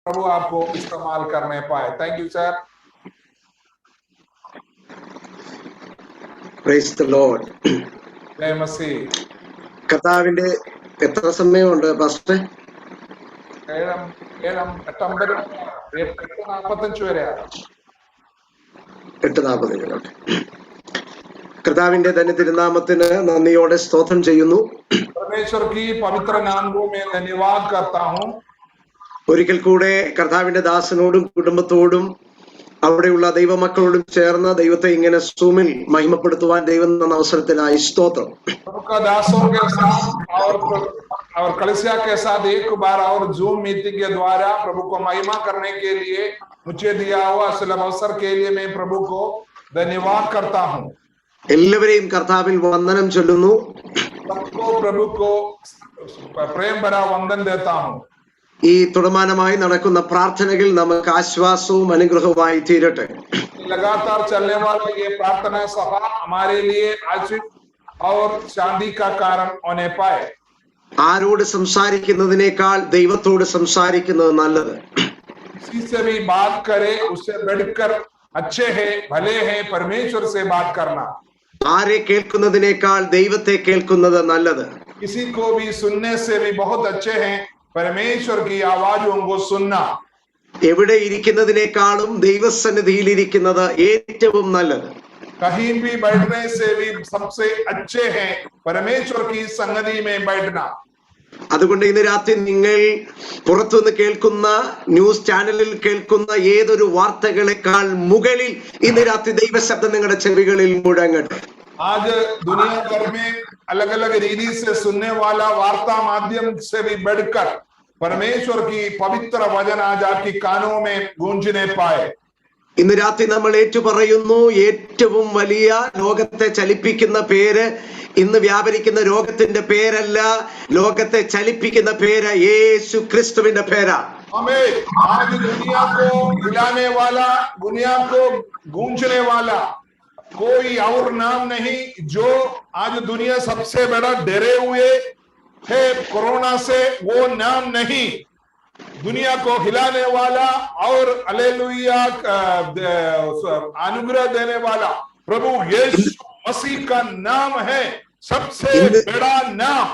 प्रभु आपको इस्तेमाल करने पाए। Thank you sir. Praise the Lord. जय मसीह। കർത്താവിന്റെ എത്ര സമയമുണ്ട് പാസ്റ്റർ? 8:45 വരെയാണ്. 8:45. കർത്താവിന്റെ തന്നെ തിരുനാമത്തിന് നന്ദിയോടെ സ്തോത്രം ചെയ്യുന്നു. परमेश्वर की पवित्र नाम को मैं धन्यवाद करता हूँ. ഒരിക്കൽ കൂടെ കർത്താവിന്റെ ദാസനോടും കുടുംബത്തോടും അവിടെയുള്ള ദൈവമക്കളോടും ചേർന്ന് ദൈവത്തെ ഇങ്ങനെ സൂമിൽ മഹിമപ്പെടുത്തുവാൻ ദൈവം തന്ന അവസരത്തിനായി സ്തോത്രം. दासों के साथ और कलीसिया के साथ एक बार और जूम मीटिंग के द्वारा प्रभु को महिमा करने के लिए मुझे दिया हुआ सुलभ अवसर के लिए मैं प्रभु को धन्यवाद करता हूँ. എല്ലാവരെയും കർത്താവിൽ വന്ദനം ചൊല്ലുന്നു. सबको प्रभु को प्रेम भरा वंदन देता हूँ. ഈ തുടർമാനമായി നടക്കുന്ന പ്രാർത്ഥനകൾ നമുക്ക് ആശ്വാസവും അനുഗ്രഹവുമായി തീരട്ടെ. लगातार चलने वाला ये प्रार्थना सभा हमारे लिए आशीष और शांति का कारण होने पाए. ആരോട് സംസാരിക്കുന്നതിനേക്കാൾ ദൈവത്തോട് സംസാരിക്കുന്നത് നല്ലത്. किसी से भी बात करे उससे बढ़कर अच्छे हैं, भले हैं परमेश्वर से बात करना. ആരെ കേൾക്കുന്നതിനേക്കാൾ ദൈവത്തെ കേൾക്കുന്നത് നല്ലത്. किसी को भी सुनने से भी बहुत अच्छे हैं परमेश्वर की आवाजों को सुनना. എവിടെ ഇരിക്കുന്നതിനേക്കാളും ദൈവസന്നിധിയിൽ ഇരിക്കുന്നത് ഏറ്റവും നല്ലത്. कहीं भी बैठने से भी सबसे अच्छे हैं परमेश्वर की संगति में बैठना. അതുകൊണ്ട് ഇന്ന് രാത്രി നിങ്ങൾ പുറത്തുനിന്ന് കേൾക്കുന്ന ന്യൂസ് ചാനലിൽ കേൾക്കുന്ന ഏതൊരു വാർത്തകളെക്കാൾ മുകളിൽ ഇന്ന് രാത്രി ദൈവശബ്ദം നിങ്ങളുടെ ചെവികളിൽ മുഴങ്ങട്ടെ. आज दुनिया भर में अलग अलग रीति से सुनने वाला वार्ता माध्यम से भी बढ़कर परमेश्वर की पवित्र वचन आज आपकी कानों में गूंजने पाए. ഇന്ന് രാത്രി നമ്മൾ ഏറ്റുപറയുന്നു, ഏറ്റവും വലിയ ലോകത്തെ ചലിപ്പിക്കുന്ന പേര്, ഇന്ന് വ്യാപരിക്കുന്ന രോഗത്തിന്റെ പേരല്ല, ലോകത്തെ ചലിപ്പിക്കുന്ന പേര് യേശു ക്രിസ്തുവിന്റെ പേരാ. आमीन. आज दुनिया को हिलाने वाला, दुनिया को गूंजने वाला कोई और नाम नहीं. जो आज दुनिया सबसे बड़ा डरे हुए है कोरोना से, वो नाम नहीं. दुनिया को हिलाने वाला और हालेलुया अनुग्रह देने वाला प्रभु यीशु मसीह का नाम है सबसे बड़ा नाम.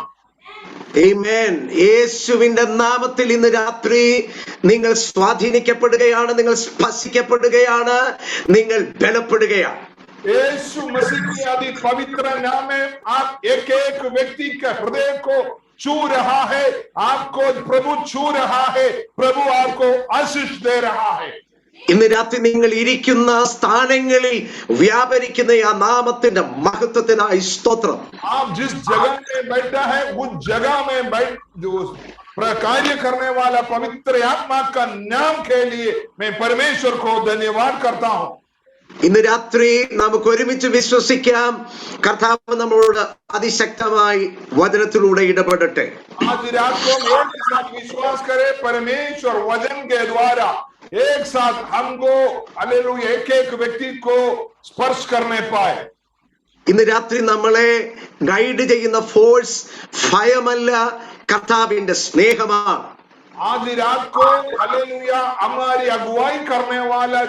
ആമേൻ. യേശുവിന്റെ നാമത്തിൽ ഇന്ന് രാത്രി നിങ്ങൾ സ്വാധീനിക്കപ്പെടുകയാണ്, നിങ്ങൾ സ്പർശിക്കപ്പെടുകയാണ്, നിങ്ങൾ ബലപ്പെടുകയാണ്. यीशु मसीह की आदि पवित्र नाम में आप एक एक व्यक्ति के हृदय को छू रहा है. आपको प्रभु छू रहा है. प्रभु आपको आशीष दे रहा है. ഇന്ന് രാത്രി നിങ്ങൾ ഇരിക്കുന്ന സ്ഥാനങ്ങളിൽ വ്യാപരിക്കുന്ന ആ നാമത്തിന്റെ മഹത്വത്തിനായി സ്തോത്രം. आप जिस जगह में बैठा है उस जगह में जो कार्य करने वाला पवित्र आत्मा का नाम के लिए मैं परमेश्वर को धन्यवाद करता हूँ. ഇന്ന് രാത്രി നമുക്ക് ഒരുമിച്ച് വിശ്വസിക്കാം, കർത്താവ് നമ്മളോട് അതിശക്തമായി വചനത്തിലൂടെ ഇടപെടട്ടെ. आज रात को एक साथ विश्वास करें परमेश्वर वचन के द्वारा एक साथ हमको हालेलुया एक एक व्यक्ति को स्पर्श करने पाए. ഇന്ന് രാത്രി നമ്മളെ ഗൈഡ് ചെയ്യുന്ന ഫോഴ്സ് ഭയമല്ല, കർത്താവിന്റെ സ്നേഹമാണ്. आज रात को हालेलुया हमारी अगुवाई करने वाला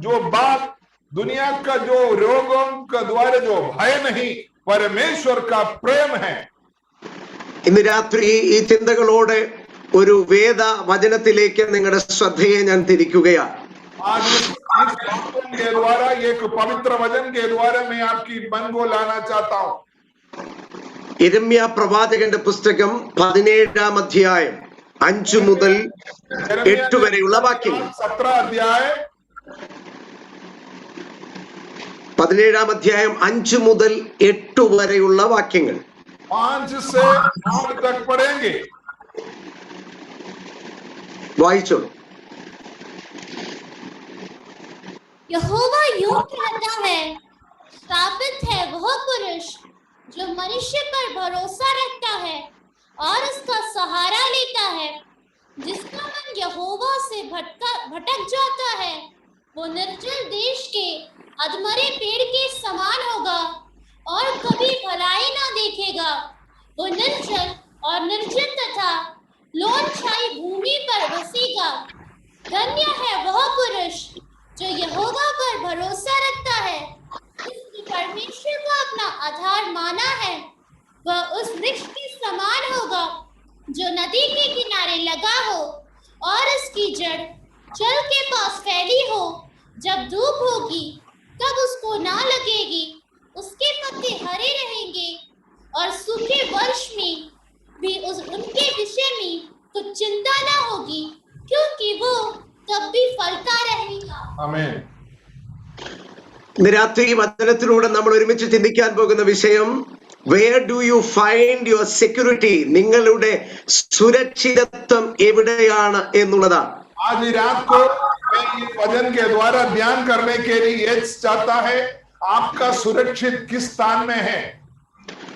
जो बात दुनिया का जो रोगों का द्वारा जो भय नहीं, परमेश्वर का प्रेम है. ഇന്ന് രാത്രി ഈ ചിന്തകളോടെ ഒരു വേദ വചനത്തിലേക്ക് നിങ്ങളുടെ ശ്രദ്ധയെ ഞാൻ തിരിക്കുകയാണ്. आज इस वचन के द्वारा, एक पवित्र वचन के द्वारा मैं आपकी मन को लाना चाहता हूँ. യിരെമ്യാ പ്രവാചകന്റെ പുസ്തകം 17-ാം അധ്യായം 5 മുതൽ 8 വരെയുള്ള വാക്യങ്ങൾ. 17 अध्याय 17-ാം അധ്യായം 5 മുതൽ 8 വരെയുള്ള വാക്യങ്ങൾ 5 से 8 तक पढ़ेंगे. വായിച്ചോളൂ. यहोवा यूं कहता है, स्थापित है वह पुरुष जो मनुष्य पर भरोसा रखता है और उसका सहारा लेता है. जिसका मन यहोवा से भटक जाता है वो निर्जल देश के अधमरे पेड़ के समान होगा और कभी भलाई ना देखेगा. वो निर्जल और निर्जन तथा लोन छाई भूमि पर बसेगा. धन्य है वह पुरुष जो यहोवा पर भरोसा रखता है, जिसने परमेश्वर को अपना आधार माना है। वह उस वृक्ष के समान होगा जो नदी के किनारे लगा हो और इसकी जड़ जल के पास फैली हो। जब धूप होगी तब उसको ना लगेगी, उसके पत्ते हरे रहेंगे और सूखे वर्ष में भी उनके विषय में कुछ चिंता ना होगी, क्योंकि वो तब भी फलता रहेगा। आमीन। ഇന്ന് രാത്രി ഈ വചനത്തിലൂടെ നമ്മൾ ഒരുമിച്ച് ചിന്തിക്കാൻ പോകുന്ന വിഷയം, where do you find your security? നിങ്ങളുടെ സുരക്ഷിതത്വം എവിടെയാണ് എന്നുള്ളതാണ്. आज रात को मैं इस वचन के द्वारा ध्यान करने के लिए ये चाहता है, आपका सुरक्षित किस स्थान में है?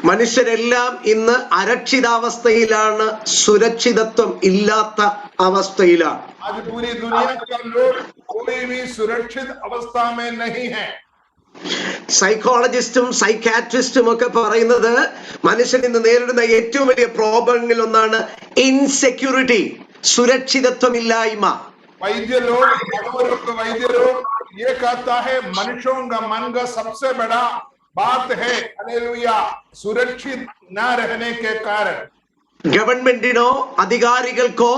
മനുഷ്യരെല്ലാം ഇന്ന് അരക്ഷിതാവസ്ഥയിലാണ്, സുരക്ഷിതത്വം ഇല്ലാത്ത അവസ്ഥയിലാണ്. आज पूरी दुनिया का लोग कोई भी सुरक्षित अवस्था में नहीं है। സൈക്കോളജിസ്റ്റും സൈക്കാട്രിസ്റ്റും ഒക്കെ പറയുന്നത് മനുഷ്യൻ ഇന്ന് നേരിടുന്ന ഏറ്റവും വലിയ പ്രോബ്ലങ്ങളിൽ ഒന്നാണ് ഇൻസെക്യൂരിറ്റി, സുരക്ഷിതത്വമില്ലായ്മ. वैद्य लोग, वैद्य लोग ये कहता है मनुष्यों का मन का सबसे बड़ा बात है हालेलुया सुरक्षित न रहने के कारण. ഗവൺമെന്റിനോ അധികാരികൾക്കോ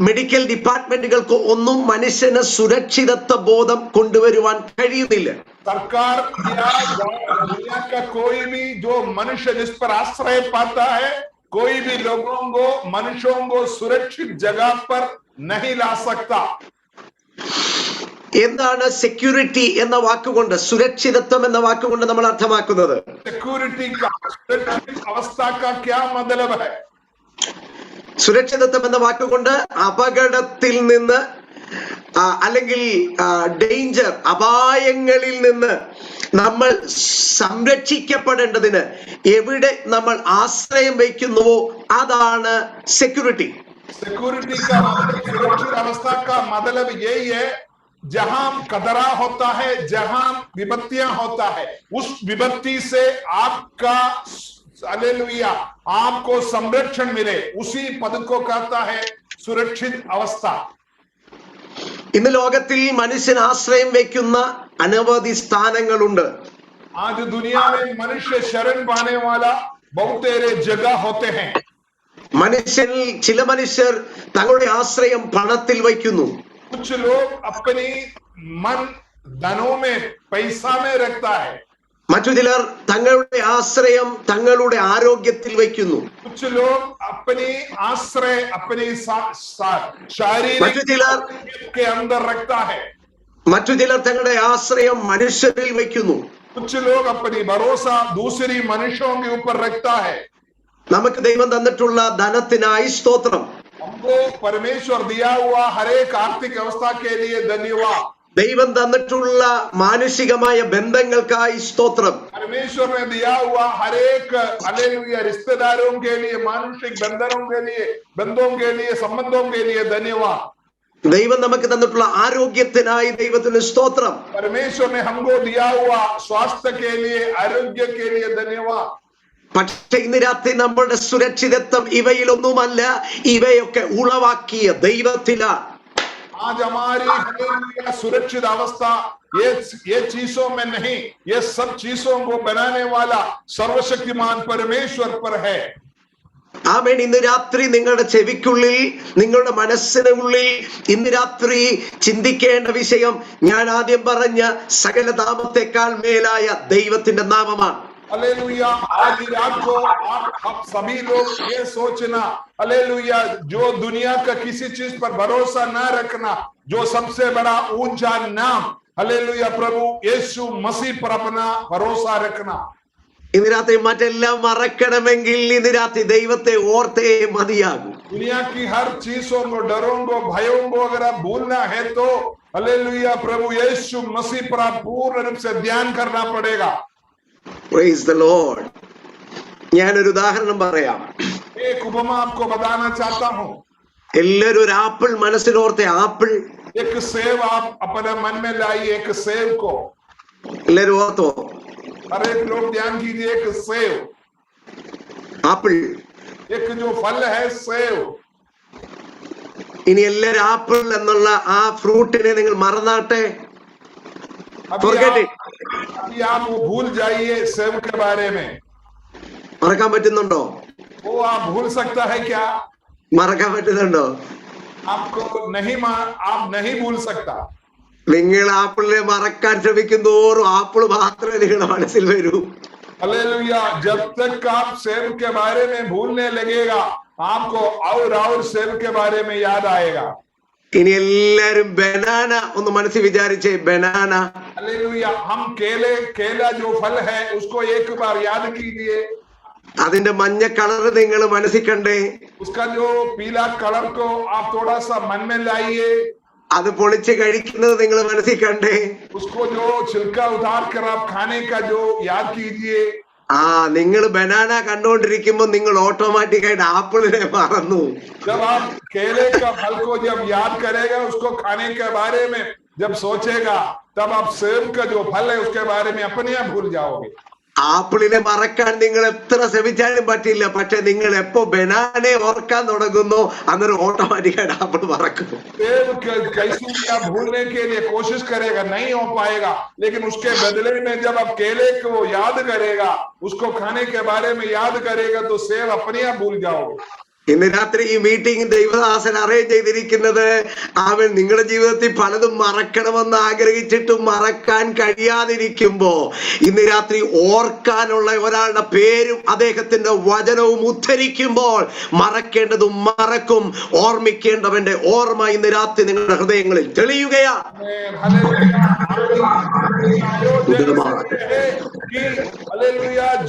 മെഡിക്കൽ ഡിപ്പാർട്ട്മെന്റുകൾക്കോ ഒന്നും മനുഷ്യന് സുരക്ഷിതത്വ ബോധം കൊണ്ടുവരുവാൻ കഴിയുന്നില്ല. सरकार या दुनिया का कोई भी जो मनुष्य जिस पर आश्रय पाता है, कोई भी लोगों को, मनुष्यों को सुरक्षित जगह पर नहीं ला सकता. എന്താണ് സെക്യൂരിറ്റി എന്ന വാക്കുകൊണ്ട്, സുരക്ഷിതത്വം എന്ന വാക്കുകൊണ്ട് നമ്മൾ അർത്ഥമാക്കുന്നത്? सिक्योरिटी का, सुरक्षित अवस्था का क्या मतलब है? സുരക്ഷിതത്വം എന്ന വാക്കുകൊണ്ട് അപകടത്തിൽ നിന്ന് അല്ലെങ്കിൽ ഡേഞ്ചർ, അപായങ്ങളിൽ നിന്ന് നമ്മൾ സംരക്ഷിക്കപ്പെടേണ്ടതിന് എവിടെ നമ്മൾ ആശ്രയം വയ്ക്കുന്നുവോ അതാണ് സെക്യൂരിറ്റി. सिक्योरिटी का मतलब, सुरक्षित अवस्था का मतलब यही है, जहां खतरा होता है, जहां विपत्तियां होता है, उस विपत्ति से आपका हालेलुया आपको संरक्षण मिले, उसी पद को कहता है सुरक्षित अवस्था. ഇന്ന് ലോകത്തിൽ മനുഷ്യൻ ആശ്രയം വയ്ക്കുന്ന അനവധി സ്ഥാനങ്ങളുണ്ട്. आज दुनिया में मनुष्य शरण पाने वाला बहुत सारे जगह होते हैं. മനുഷ്യരിൽ ചില മനുഷ്യർ തങ്ങളുടെ ആശ്രയം പണത്തിൽ വയ്ക്കുന്നു. कुछ लोग अपनी मन धनों में, पैसा में रखता है. മറ്റു ചിലർ തങ്ങളുടെ ആശ്രയം തങ്ങളുടെ ആരോഗ്യത്തിൽ വയ്ക്കുന്നു. कुछ लोग अपनी आश्रय अपनी शारीरिक के अंदर रखता है. മറ്റു ചിലർ തങ്ങളുടെ ആശ്രയം മനുഷ്യരിൽ വയ്ക്കുന്നു. कुछ लोग अपनी भरोसा दूसरी मनुष्यों के ऊपर रखता है. നമുക്ക് ദൈവം തന്നിട്ടുള്ള ധനത്തിനായി സ്തോത്രം. हमको परमेश्वर दिया हुआ हर एक आर्थिक अवस्था के लिए धन्यवाद. ദൈവം തന്നിട്ടുള്ള മാനുഷികമായ ബന്ധങ്ങൾക്കായി സ്തോത്രം. परमेश्वर ने दिया हुआ हर एक हालेलुया रिश्तेदारों के लिए, मानुषिक बंधों के लिए, संबंधों के लिए धन्यवाद. ദൈവം നമുക്ക് തന്നിട്ടുള്ള ആരോഗ്യത്തിനായി ദൈവത്തിന് സ്തോത്രം. परमेश्वर ने हमको दिया हुआ स्वास्थ्य के लिए, आरोग्य के लिए धन्यवाद. പക്ഷെ ഇന്ന് രാത്രി നമ്മളുടെ സുരക്ഷിതത്വം ഇവയിലൊന്നുമല്ല, ഇവയൊക്കെ ഉളവാക്കിയ ദൈവത്തിലാണ്. आज हमारी सुरक्षित अवस्था ये चीजों में नहीं, ये सब चीजों को बनाने वाला सर्वशक्तिमान परमेश्वर पर है. ആമേൻ. ഇന്ന് രാത്രി നിങ്ങളുടെ ചെവിക്കുള്ളിൽ, നിങ്ങളുടെ മനസ്സിനുള്ളിൽ ഇന്ന് രാത്രി ചിന്തിക്കേണ്ട വിഷയം, ഞാൻ ആദ്യം പറഞ്ഞ സകല നാമത്തെക്കാൾ മേലായ ദൈവത്തിന്റെ നാമമാണ്. हालेलुया. आज रात को आप सभी लोग ये सोचना, हालेलुया, जो दुनिया का किसी चीज पर भरोसा ना रखना, जो सबसे बड़ा ऊंचा नाम हालेलुया प्रभु यीशु मसीह पर अपना भरोसा रखना. ഇന്ന് രാത്രി മറ്റെല്ലാം മറക്കണമെങ്കിൽ ഇന്ന് രാത്രി ദൈവത്തെ ഓർത്തേ മതിയാകും. दुनिया की हर चीजों को, डरों को, भयों को अगर आप भूलना है तो हालेलुया प्रभु यीशु मसीह पर आप पूर्ण रूप से ध्यान करना पड़ेगा. Praise the Lord. ഞാനൊരു ഉദാഹരണം പറയാം. एक उपमा आपको बताना चाहता हूँ. എല്ലാരും ഒരു ആപ്പിൾ മനസ്സിലോർത്തെ ആപ്പിൾ. एक सेब आप अपने मन में लाइए, एक सेब को എല്ലാരും ഓർത്തോ? हर एक लोग ध्यान कीजिए. एक सेब, ആപ്പിൾ. एक जो फल है सेब. ഇനി എല്ലാവരും ആപ്പിൾ എന്നുള്ള ആ ഫ്രൂട്ടിനെ നിങ്ങൾ മറന്നാട്ടെ. अभी आप वो भूल जाइए सेब के बारे में. മറക്കാൻ പറ്റുന്നുണ്ടോ? वो आप भूल सकता है क्या? മറക്കാൻ പറ്റുന്നുണ്ടോ? आपको आप नहीं भूल सकता. നിങ്ങൾ ആപ്പിളിനെ മറക്കാൻ ശ്രമിക്കും തോറും ആപ്പിൾ മാത്രമേ നിങ്ങളുടെ മനസ്സിൽ വരൂ. हालेलुया. जब तक आप सेब के बारे में भूलने लगेगा आपको और सेब के बारे में याद आएगा. ഇനി എല്ലാരും ബനാന ഒന്ന് മനസ്സിൽ വിചാരിച്ചേ. ബനാന. हालेलुया. हम केला जो फल है उसको एक बार याद कीजिए. അതിന്റെ മഞ്ഞ കളർ നിങ്ങൾ മനസ്സിൽ കണ്ടേ. उसका जो पीला कलर को आप थोड़ा सा मन में लाइए. അത് പൊളിച്ച് കഴിക്കുന്നത് നിങ്ങൾ മനസ്സിൽ കണ്ടേ. उसको जो छिलका उतार कर आप खाने का जो याद कीजिए. നിങ്ങൾ ബനാന കണ്ടുകൊണ്ടിരിക്കുമ്പോ നിങ്ങൾ ഓട്ടോമാറ്റിക്കായിട്ട് ആപ്പിളിനെ മറന്നു. जब आप केले का फल को जब याद करेगा उसको खाने के बारे में जब सोचेगा तब आप सेब का जो फल है उसके बारे में अपने आप भूल जाओगे. ആപ്പിളിനെ മറക്കാൻ നിങ്ങൾ എത്ര ശ്രമിച്ചാലും പറ്റില്ല. പക്ഷെ നിങ്ങൾ എപ്പോ ബനാനെ ഓർക്കാൻ തുടങ്ങുന്നോ അന്നേരം ഓട്ടോമാറ്റിക്കായിട്ട് ആപ്പിൾ മറക്കും. भूलने के लिए कोशिश करेगा नहीं हो पाएगा, लेकिन उसके बदले में जब आप केले को याद करेगा उसको खाने के बारे में याद करेगा तो सेब अपने आप भूल जाओगे. ഇന്ന് രാത്രി ഈ മീറ്റിംഗ് ദൈവദാസൻ അറേഞ്ച് ചെയ്തിരിക്കുന്നത് അവൻ നിങ്ങളുടെ ജീവിതത്തിൽ പലതും മറക്കണമെന്ന് ആഗ്രഹിച്ചിട്ടും മറക്കാൻ കഴിയാതിരിക്കുമ്പോ ഇന്ന് രാത്രി ഓർക്കാനുള്ള ഒരാളുടെ പേരും അദ്ദേഹത്തിന്റെ വചനവും ഉദ്ധരിക്കുമ്പോൾ മറക്കേണ്ടതും മറക്കും. ഓർമ്മിക്കേണ്ടവന്റെ ഓർമ്മ ഇന്ന് രാത്രി നിങ്ങളുടെ ഹൃദയങ്ങളിൽ തെളിയുകയാണ്.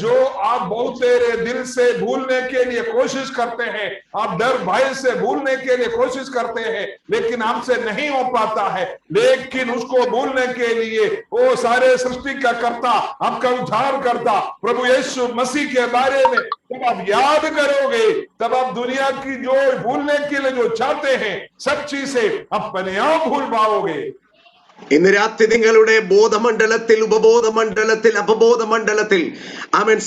जो आप बहुत तेरे दिल से भूलने के लिए कोशिश करते हैं, आप डर भय से भूलने के लिए कोशिश करते हैं लेकिन आपसे नहीं हो पाता है, लेकिन उसको भूलने के लिए वो सारे सृष्टि का कर्ता आपका उद्धार करता प्रभु यीशु मसीह के बारे में जब आप याद करोगे तब आप दुनिया की जो भूलने के लिए जो चाहते हैं सब चीजें अपने आप भूल पाओगे. ഇന്ന് രാത്രി നിങ്ങളുടെ ബോധമണ്ഡലത്തിൽ, ഉപബോധമണ്ഡലത്തിൽ, അപബോധമണ്ഡലത്തിൽ,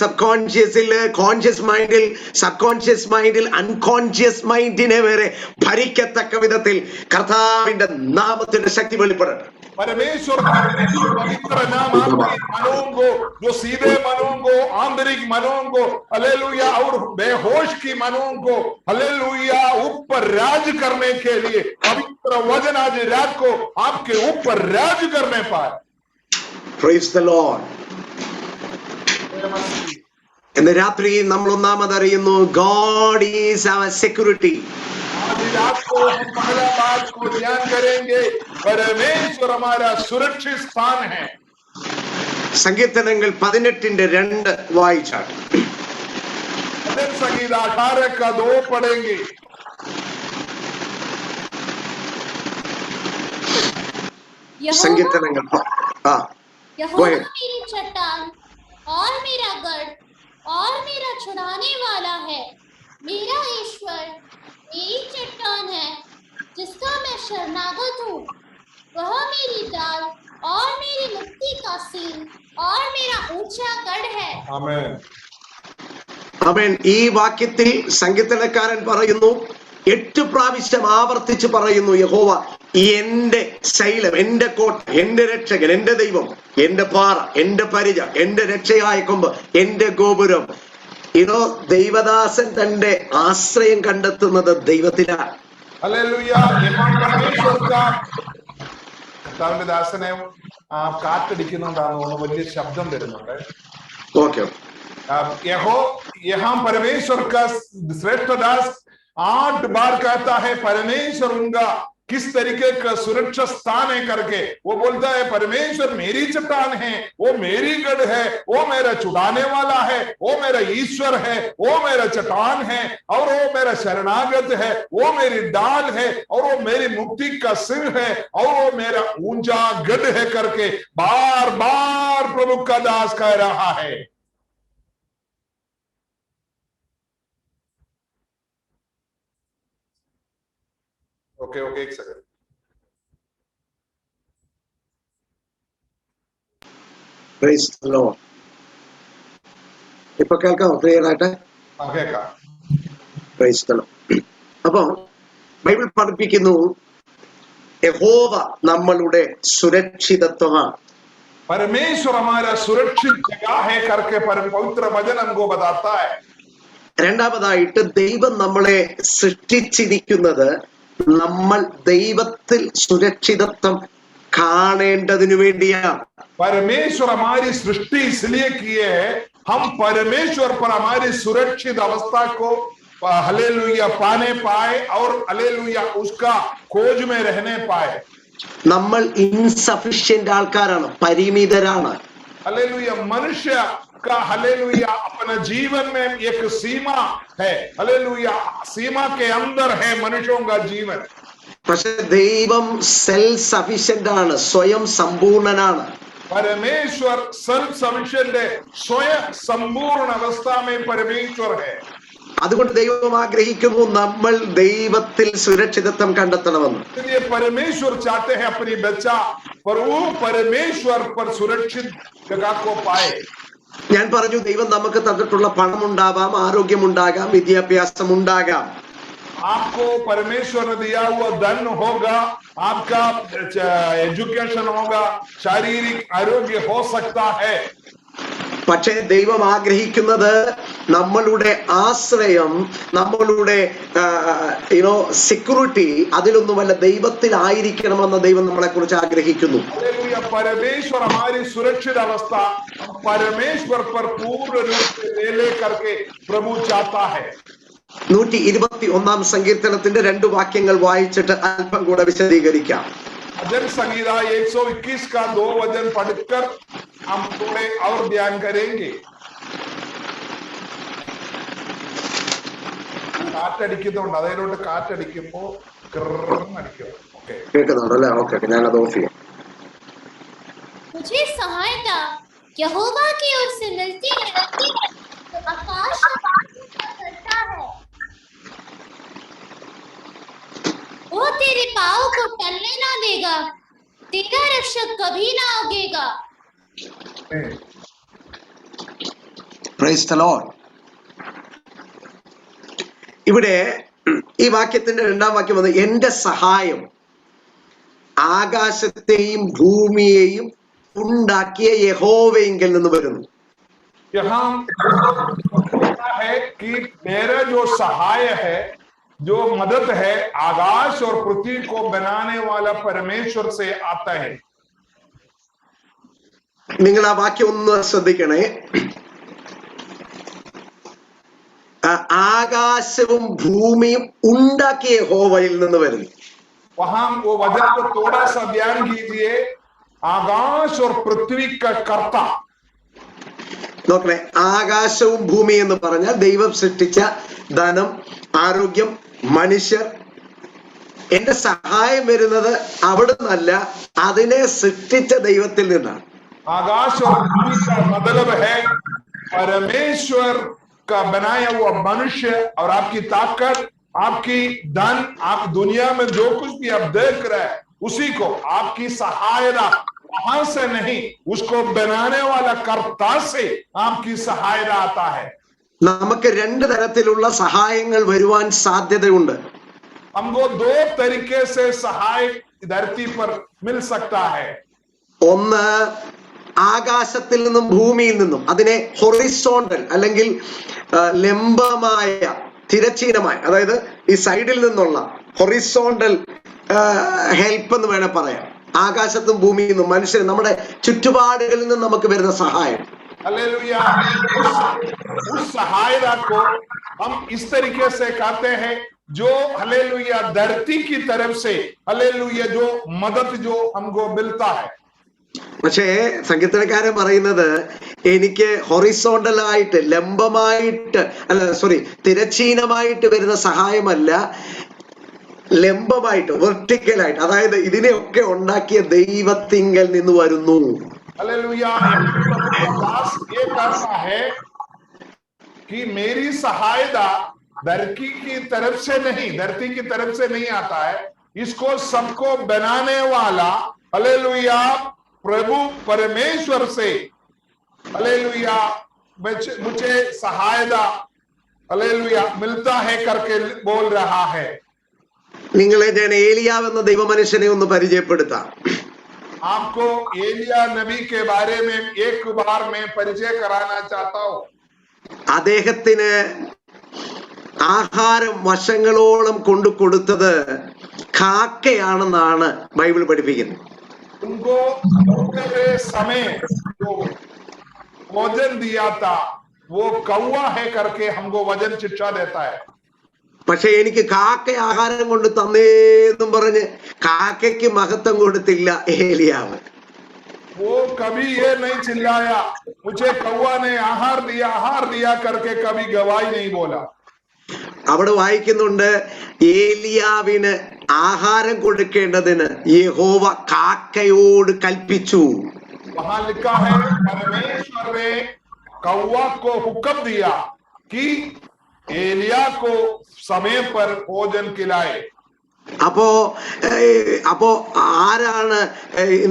സബ് കോൺഷ്യസിൽ, കോൺഷ്യസ് മൈൻഡിൽ, സബ് കോൺഷ്യസ് മൈൻഡിൽ, അൺകോൺഷ്യസ് മൈൻഡിനെ വരെ ഭരിക്കത്തക്ക വിധത്തിൽ കർത്താവിന്റെ നാമത്തിന്റെ ശക്തി വെളിപ്പെടട്ടെ. परमेश्वर का पवित्र नाम आपके मनों को, जो सीधे मनों को, आंतरिक मनों को, हालेलुया, और बेहोश की मनों को हालेलुया ऊपर राज करने के लिए पवित्र वचन आज रात को आपके ऊपर राज करने पाए. Praise the Lord. ഇന്ന് രാത്രി നമ്മൾ ഒന്നാമത് അറിയുന്നു, God is our security. आज रात को हम पहला बात को ध्यान करेंगे, परमेश्वर हमारा सुरक्षित स्थान है. സങ്കീർത്തനങ്ങൾ 18:2 വായിച്ചാട്ടെ. संगीत 18:2 पढ़ेंगे. സങ്കീർത്തനങ്ങൾ यहोवा मेरी चट्टान और मेरा गढ़ और मेरा छुड़ाने वाला है, मेरा ईश्वर मेरी चट्टान है जिसका मैं शरणागत हूँ. वह मेरी डाल और मेरी मुक्ति का सीन और मेरा ऊंचा गढ़ है. आमीन. ആമേൻ. ഈ വാക്യത്തിൽ സങ്കീർത്തനക്കാരൻ പറയുന്നു, 8 പ്രാവശ്യം ആവർത്തിച്ച് പറയുന്നു, യഹോവ എന്റെ ശൈലം, എന്റെ കോട്ട, എന്റെ രക്ഷകൻ, എന്റെ ദൈവം, എന്റെ പാറ, എന്റെ പരിച, എന്റെ രക്ഷയായ കൊമ്പ്, എന്റെ ഗോപുരം. ഇതോ ദൈവദാസൻ തന്റെ ആശ്രയം കണ്ടെത്തുന്നത് ദൈവത്തിലാണ്. हालेलुया. परमेश्वर का കർത്താവിന്റെ ദാസനെ കാറ്റടിക്കുന്നുണ്ടാകുന്ന വലിയ ശബ്ദം വരുന്നുണ്ട്. ഓക്കെ. यहाँ परमेश्वर का श्रेष्ठ दास 8 बार कहता है परमेश्वर उनका किस तरीके का सुरक्षा स्थान है करके. वो बोलता है परमेश्वर मेरी चट्टान है, वो मेरी गढ़ है, वो मेरा छुड़ाने वाला है, वो मेरा ईश्वर है, वो मेरा चट्टान है और वो मेरा शरणागत है, वो मेरी डाल है और वो मेरी मुक्ति का सिर है और वो मेरा ऊंचा गढ़ है करके बार बार प्रभु का दास कह रहा है. ओके एक सेकंड. Praise the Lord. ഇപ്പൊ കേൾക്കാമോ ക്ലിയർ ആയിട്ട്? കേൾക്കാം. Praise the Lord. അപ്പൊ ബൈബിൾ പഠിപ്പിക്കുന്നു യഹോവ നമ്മളുടെ സുരക്ഷിതത്വമാണ്. परमेश्वर हमारा सुरक्षित जगह है करके पवित्र वचन हमको बताता है. രണ്ടാമതായിട്ട് ദൈവം നമ്മളെ സൃഷ്ടിച്ചിരിക്കുന്നത് നമ്മൾ ദൈവത്തിൽ സുരക്ഷിതത്വം കാണേണ്ടതിനു വേണ്ടിയാണ്. परमेश्वर हमारी सृष्टि इसलिए की है हम परमेश्वर पर हमारी सुरक्षित अवस्था को हालेलुया पाने पाए और हालेलुया उसका खोज में रहने पाए. നമ്മൾ ഇൻസഫിഷ്യന്റ് ആൾക്കാരാണ്, പരിമിതരാണ്. हालेलुया मनुष्य का हालेलुया अपने जीवन में एक सीमा है. हालेलुया सीमा के अंदर है मनुष्यों का जीवन. പക്ഷെ ദൈവം സെൽഫ് സഫിഷ്യന്റ് ആണ്, സ്വയം സമ്പൂർണനാണ്. परमेश्वर सेल्फ सफिशिएंट है, स्वयं संपूर्ण अवस्था में परमेश्वर है. അതുകൊണ്ട് ദൈവം ആഗ്രഹിക്കുന്നു നമ്മൾ ദൈവത്തിൽ സുരക്ഷിതത്വം കണ്ടെത്തണമെന്ന്. इसलिए परमेश्वर चाहते हैं अपनी बच्चा पर वो परमेश्वर पर सुरक्षित जगह को पाए. ഞാൻ പറഞ്ഞു ദൈവം നമുക്ക് തന്നിട്ടുള്ള പണം ഉണ്ടാവാം, ആരോഗ്യമുണ്ടാകാം, വിദ്യാഭ്യാസം ഉണ്ടാകാം. आपको परमेश्वर ने दिया हुआ धन होगा, आपका एजुकेशन होगा, शारीरिक आरोग्य हो सकता है. പക്ഷേ ദൈവം ആഗ്രഹിക്കുന്നത് നമ്മളുടെ ആശ്രയം, നമ്മളുടെ സെക്യൂരിറ്റി അതിലൊന്നുമല്ല, ദൈവത്തിലായിരിക്കണമെന്ന് ദൈവം നമ്മളെ കുറിച്ച് ആഗ്രഹിക്കുന്നു. परमेश्वर हमारी सुरक्षित अवस्था परमेश्वर पर पूर्ण रूप से ले ले करके प्रभु चाहता है. 121 സങ്കീർത്തനത്തിന്റെ 2 വാക്യങ്ങൾ വായിച്ചിട്ട് അല്പം കൂടെ വിശദീകരിക്കാം. भजन संहिता 121 का 2 वचन पढ़कर हम थोड़े और ध्यान करेंगे. കാറ്റടിക്കുന്നുണ്ട്, അതിലോട്ട് കാറ്റടിക്കുമ്പോ അടിക്കും. കേൾക്കുന്നുണ്ടല്ലേ? ഓക്കെ, ഞാനത് ഓഫ് ചെയ്യാം. मुझे सहायता यहोवा की ओर से मिलती है, तो आकाश करता है. वो तेरे पाँव को टलने ना देगा, तेरा रक्षक कभी ना उगेगा. Praise the Lord. ഇവിടെ ഈ വാക്യത്തിന്റെ 2ാം വാക്യം വന്ന് എന്റെ സഹായം ആകാശത്തെയും ഭൂമിയെയും ഉണ്ടാക്കിയ യഹോവയെങ്കിൽ നിന്ന് വരുന്നു. यहाँ है कि मेरा जो सहाय है, जो मदद है, आकाश और पृथ्वी को बनाने वाला परमेश्वर से आता है. നിങ്ങൾ ആ വാക്യം ഒന്ന് ശ്രദ്ധിക്കണേ. ആകാശവും ഭൂമിയും ഉണ്ടാക്കിയ യഹോവയിൽ നിന്ന് വരുന്നു. वहां वो वचन को थोड़ा सा ध्यान कीजिए. आकाश और पृथ्वी का कर्ता. നോക്കണേ, ആകാശവും ഭൂമി എന്ന് പറഞ്ഞാൽ ദൈവം സൃഷ്ടിച്ച ധനം, ആരോഗ്യം, മനുഷ്യർ. എന്റെ സഹായം വരുന്നത് അവിടെ നിന്നല്ല, അതിനെ സൃഷ്ടിച്ച ദൈവത്തിൽ നിന്നാണ്. आकाश और पृथ्वी का मतलब है परमेश्वर का बनाया हुआ मनुष्य और आपकी ताकत, आपकी धन, आप दुनिया में जो कुछ भी आप देख रहे हैं उसी को आपकी सहायता वहां से नहीं, उसको बनाने वाला कर्ता से आपकी सहायता आता है. നമുക്ക് 2 തരത്തിലുള്ള സഹായങ്ങൾ വരുവാൻ സാധ്യതയുണ്ട്. हमको 2 तरीके से सहाय धरती पर मिल सकता है. ഒന്ന് ആകാശത്തിൽ നിന്നും ഭൂമിയിൽ നിന്നും, അതിനെ ഹൊറിസോണ്ടൽ അല്ലെങ്കിൽ ലംബമായ, തിരശ്ചീനമായ, അതായത് ഈ സൈഡിൽ നിന്നുള്ള ഹൊറിസോണ്ടൽ ഹെൽപ്പ് എന്ന് വേണേൽ പറയാം. ആകാശത്തും ഭൂമിയിൽ നിന്നും മനുഷ്യർ നമ്മുടെ ചുറ്റുപാടുകളിൽ നിന്നും നമുക്ക് വരുന്ന സഹായം. हालेलुया. उस सहायता को हम इस तरीके से कहते हैं जो हालेलुया धरती की तरफ से हालेलुया जो मदद जो हमको मिलता है. പക്ഷേ സംഗീതക്കാരൻ പറയുന്നത് എനിക്ക് ഹൊറിസോണ്ടലായിട്ട്, ലംബമായിട്ട്, തിരശ്ചീനമായിട്ട് വരുന്ന സഹായമല്ല, ലംബമായിട്ട്, വെർട്ടിക്കലായിട്ട്, അതായത് ഇതിനെയൊക്കെ ഉണ്ടാക്കിയ ദൈവത്തിങ്കൽ നിന്ന് വരുന്നു. हालेलुया. ये कहता है कि मेरी सहायता धरती की तरफ से नहीं आता है, इसको सबको बनाने वाला हालेलुया प्रभु परमेश्वर से हालेलुया मुझे सहायता हालेलुया मिलता है करके बोल रहा है. നിങ്ങളെ ഞാൻ ഏലിയാവ് എന്ന ദൈവമനുഷ്യനെ ഒന്ന് പരിചയപ്പെടുത്താം. आपको एलिया नबी के बारे में एक बार मैं परिचय कराना चाहता हूँ. അദ്ദേഹത്തിന് ആഹാരം വർഷങ്ങളോളം കൊണ്ടു കൊടുത്തത് കാക്കയാണെന്നാണ് ബൈബിൾ പഠിപ്പിക്കുന്നത്. उनको समय जो भोजन दिया था वो कौवा है करके हमको वजन शिक्षा देता है. പക്ഷെ എനിക്ക് കാക്ക ആഹാരം കൊണ്ട് തന്നേന്നും പറഞ്ഞ് കാക്കയ്ക്ക് മഹത്വം കൊടുത്തില്ല ഏലിയാവ്. वो कभी ये नहीं चिल्लाया मुझे कौवा ने आहार दिया करके कभी गवाही नहीं बोला. അവിടെ വായിക്കുന്നുണ്ട്, ഏലിയാവിന് ആഹാരം കൊടുക്കേണ്ടതിന് യഹോവ കാക്കയോട് കൽപ്പിച്ചു. वहां लिखा है परमेश्वर ने कौवा को हुक्म दिया कि एलिया को समय पर भोजन खिलाए. അപ്പോ ആരാണ്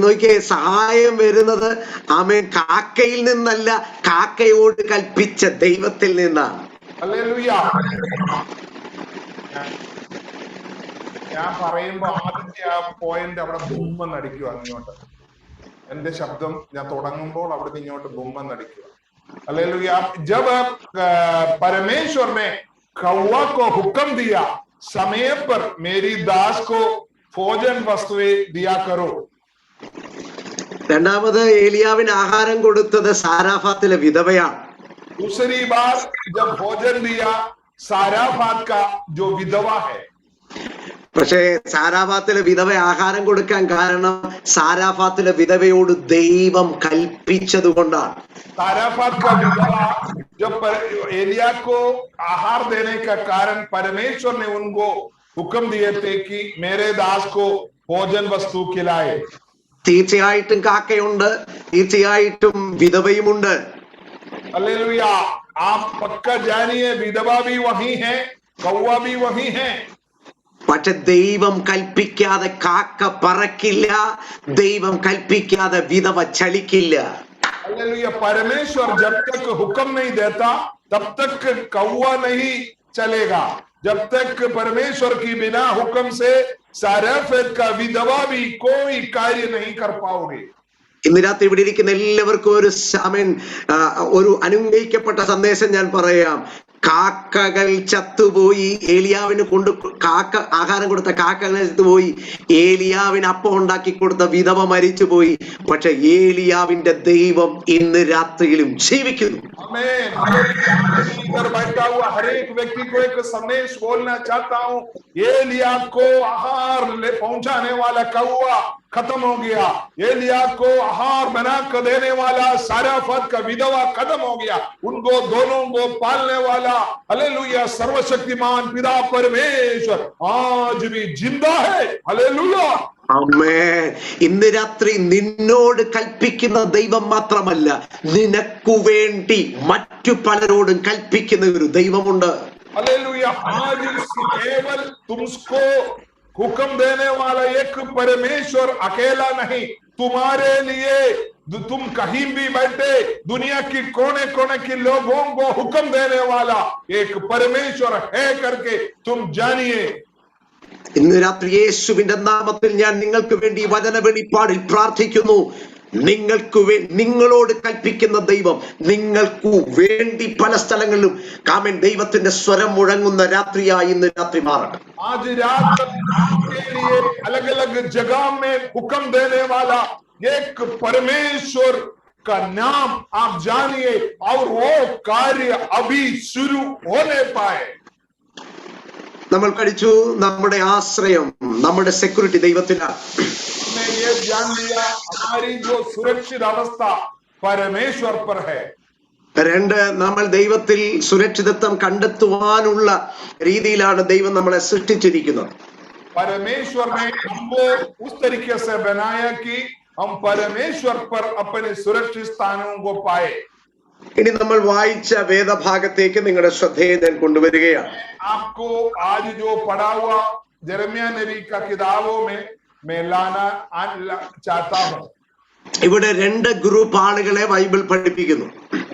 നോക്കിയേ സഹായം വരുന്നത്? ആമേൻ, കാക്കയിൽ നിന്നല്ല, കാക്കയോട് കൽപ്പിച്ച ദൈവത്തിൽ നിന്നാണ്. ഹല്ലേലൂയ. ഞാൻ പറയുമ്പോ ആദ്യത്തെ ആ പോയിന്റ് അവിടെ ബുമ്മെന്നടിക്കുക അങ്ങോട്ട്. എന്റെ ശബ്ദം ഞാൻ തുടങ്ങുമ്പോൾ അവിടുന്ന് ഇങ്ങോട്ട് ബുമ്മെന്നടിക്കുക. ഹല്ലേലൂയ. जब परमेश्वर ने कौवा को हुक्म दिया समय पर मेरी दास को भोजन वस्तुएं दिया करो. രണ്ടാമത് ഏലിയാവിന് ആഹാരം കൊടുത്തത് സാരാഫാത്തിലെ വിധവയാണ്. दूसरी बार जब भोजन दिया साराफात का जो विधवा है. പക്ഷേ സാരാഫാത്തിലെ വിധവ ആഹാരം കൊടുക്കാൻ കാരണം സാരാഫാത്തിലെ വിധവയോട് ദൈവം കൽപ്പിച്ചത് കൊണ്ടാണ്. साराफात का विधवा जब एलिया को आहार देने का कारण परमेश्वर ने उनको हुक्म दिए थे कि मेरे दास को भोजन वस्तु खिलाए. തീർച്ചയായിട്ടും കാക്കയുണ്ട്, തീർച്ചയായിട്ടും വിധവയുമുണ്ട്. हालेलुया. आप पक्का जानिए विधवा भी वही है, कौवा भी वही है. പക്ഷെ ദൈവം കൽപ്പിക്കാതെ കാക്ക പറക്കില്ല, ദൈവം കൽപ്പിക്കാതെ വിധവ ചലിക്കില്ല. हालेलुया. परमेश्वर जब तक हुक्म नहीं देता तब तक कौवा नहीं चलेगा. जब तक परमेश्वर की बिना हुक्म से साराफत का विधवा भी कोई कार्य नहीं कर पाओगे. ഇന്ന് രാത്രി ഇവിടെ ഇരിക്കുന്ന എല്ലാവർക്കും ഒരു അനുഗ്രഹിക്കപ്പെട്ട സന്ദേശം ഞാൻ പറയാം. കാക്കകൾ ചത്തുപോയി. ഏലിയാവിന് ആഹാരം കൊടുത്ത കാക്കകൾ ചത്തുപോയി. ഏലിയാവിന് അപ്പം ഉണ്ടാക്കി കൊടുത്ത വിധവ മരിച്ചുപോയി. പക്ഷെ ഏലിയാവിന്റെ ദൈവം ഇന്ന് രാത്രിയിലും ജീവിക്കുന്നു. इधर बैठा हुआ हर एक व्यक्ति को एक संदेश बोलना चाहता हूँ. एलिया को आहार पहुंचाने वाला कौवा खत्म हो गया. एलिया को आहार बना कर देने वाला साराफत का विधवा खत्म हो गया. उनको दोनों को पालने वाला हालेलुया सर्वशक्तिमान पिता परमेश्वर आज भी जिंदा है. हालेलुया. ആമേൻ. ഇന്ന് രാത്രി നിന്നോട് കൽപ്പിക്കുന്ന ദൈവം മാത്രമല്ല, നിനക്കു വേണ്ടി മറ്റു പലരോടും കൽപ്പിക്കുന്ന ഒരു ദൈവമുണ്ട്. हालेलुया. आज केवल तुमको हुक्म देने वाला एक परमेश्वर अकेला नहीं, तुम्हारे लिए तुम कहीं भी बैठे दुनिया की कोने कोने के लोगों को हुक्म देने वाला एक परमेश्वर है करके तुम जानिए. ഇന്ന് രാത്രി യേശുവിന്റെ നാമത്തിൽ ഞാൻ നിങ്ങൾക്ക് വേണ്ടി വചന വെളിപ്പാടിൽ പ്രാർത്ഥിക്കുന്നു. നിങ്ങളോട് കൽപ്പിക്കുന്ന ദൈവം നിങ്ങൾക്കു വേണ്ടി പല സ്ഥലങ്ങളിലും കാമൻ ദൈവത്തിന്റെ സ്വരം മുഴങ്ങുന്ന രാത്രിയായി ഇന്ന് രാത്രി മാറട്ടെ. आज रात आपके लिए अलग अलग जगह में हुक्म देने वाला एक परमेश्वर का नाम आप जानिए और वो कार्य अभी शुरू होने पाए. നമ്മൾ പഠിച്ചു, നമ്മുടെ ആശ്രയം, നമ്മുടെ സെക്യൂരിറ്റി ദൈവത്തിലാണ്. ये जान लिया हमारी जो सुरक्षित अवस्था परमेश्वर पर है. രണ്ട്, നമ്മൾ ദൈവത്തിൽ സുരക്ഷിതത്വം കണ്ടെത്തുവാനുള്ള രീതിയിലാണ് ദൈവം നമ്മളെ സൃഷ്ടിച്ചിരിക്കുന്നത്. परमेश्वर ने हमको उस तरीके से बनाया कि हम परमेश्वर पर अपने सुरक्षित स्थानों को पाए. ഇനി നമ്മൾ വായിച്ച വേദഭാഗത്തേക്ക് നിങ്ങളുടെ ശ്രദ്ധയെ ഞാൻ കൊണ്ടുവരികയാണ്. आपको आज जो पढ़ा हुआ यिर्मयाह नबी का किताबों में मैं लाना चाहता हूँ. ഇവിടെ രണ്ട് ഗ്രൂപ്പ് ആളുകളെ ബൈബിൾ പഠിപ്പിക്കുന്നു.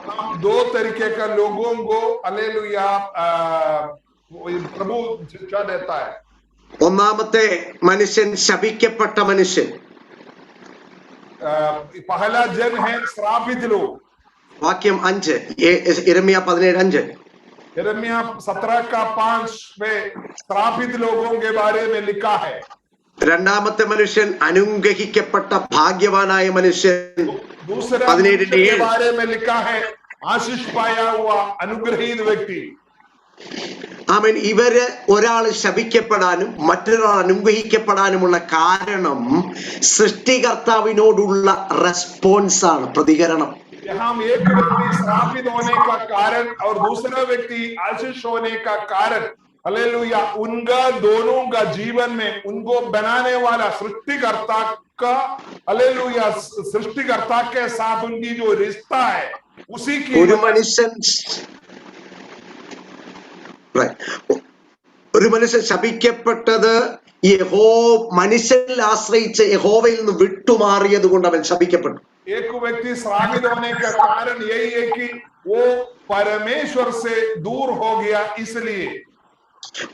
हम दो तरीके का लोगों को हालेलुया प्रभु शिक्षा देता है. ഒന്നാമത്തെ മനുഷ്യൻ ശപിക്കപ്പെട്ട മനുഷ്യൻ. पहला जन है श्रापित लोग. വാക്യം 5 യിരെമ്യാ 17:5. यिर्मयाह 17:5 में श्रापित लोगों के बारे में लिखा है. രണ്ടാമത്തെ മനുഷ്യൻ അനുഗ്രഹിക്കപ്പെട്ട ഭാഗ്യവാനായ മനുഷ്യൻ. दूसरा 17:7 के बारे में लिखा है आशीष पाया हुआ अनुग्रहीत व्यक्ति. ആമേൻ. ഇവര് ഒരാൾ ശപിക്കപ്പെടാനും മറ്റൊരാൾ അനുഗ്രഹിക്കപ്പെടാനുമുള്ള കാരണം സൃഷ്ടികർത്താവിനോടുള്ള റെസ്പോൺസ് ആണ്, പ്രതികരണം. यहाँ एक व्यक्ति श्रापित होने का कारण और दूसरा व्यक्ति आशीष होने का कारण, हालेलुया, उनका दोनों का जीवन में उनको बनाने वाला सृष्टिकर्ता का, हालेलुया, सृष्टिकर्ता के साथ उनकी जो रिश्ता है उसी की ഒരു മനുഷ്യൻ ശപിക്കപ്പെട്ടത് മനുഷ്യനിൽ ആശ്രയിച്ച് യഹോവയിൽ നിന്ന് വിട്ടുമാറിയത് കൊണ്ട് അവൻ ശപിക്കപ്പെട്ടു. एक व्यक्ति श्रापित होने का कारण यही है कि वो परमेश्वर से दूर हो गया, इसलिए.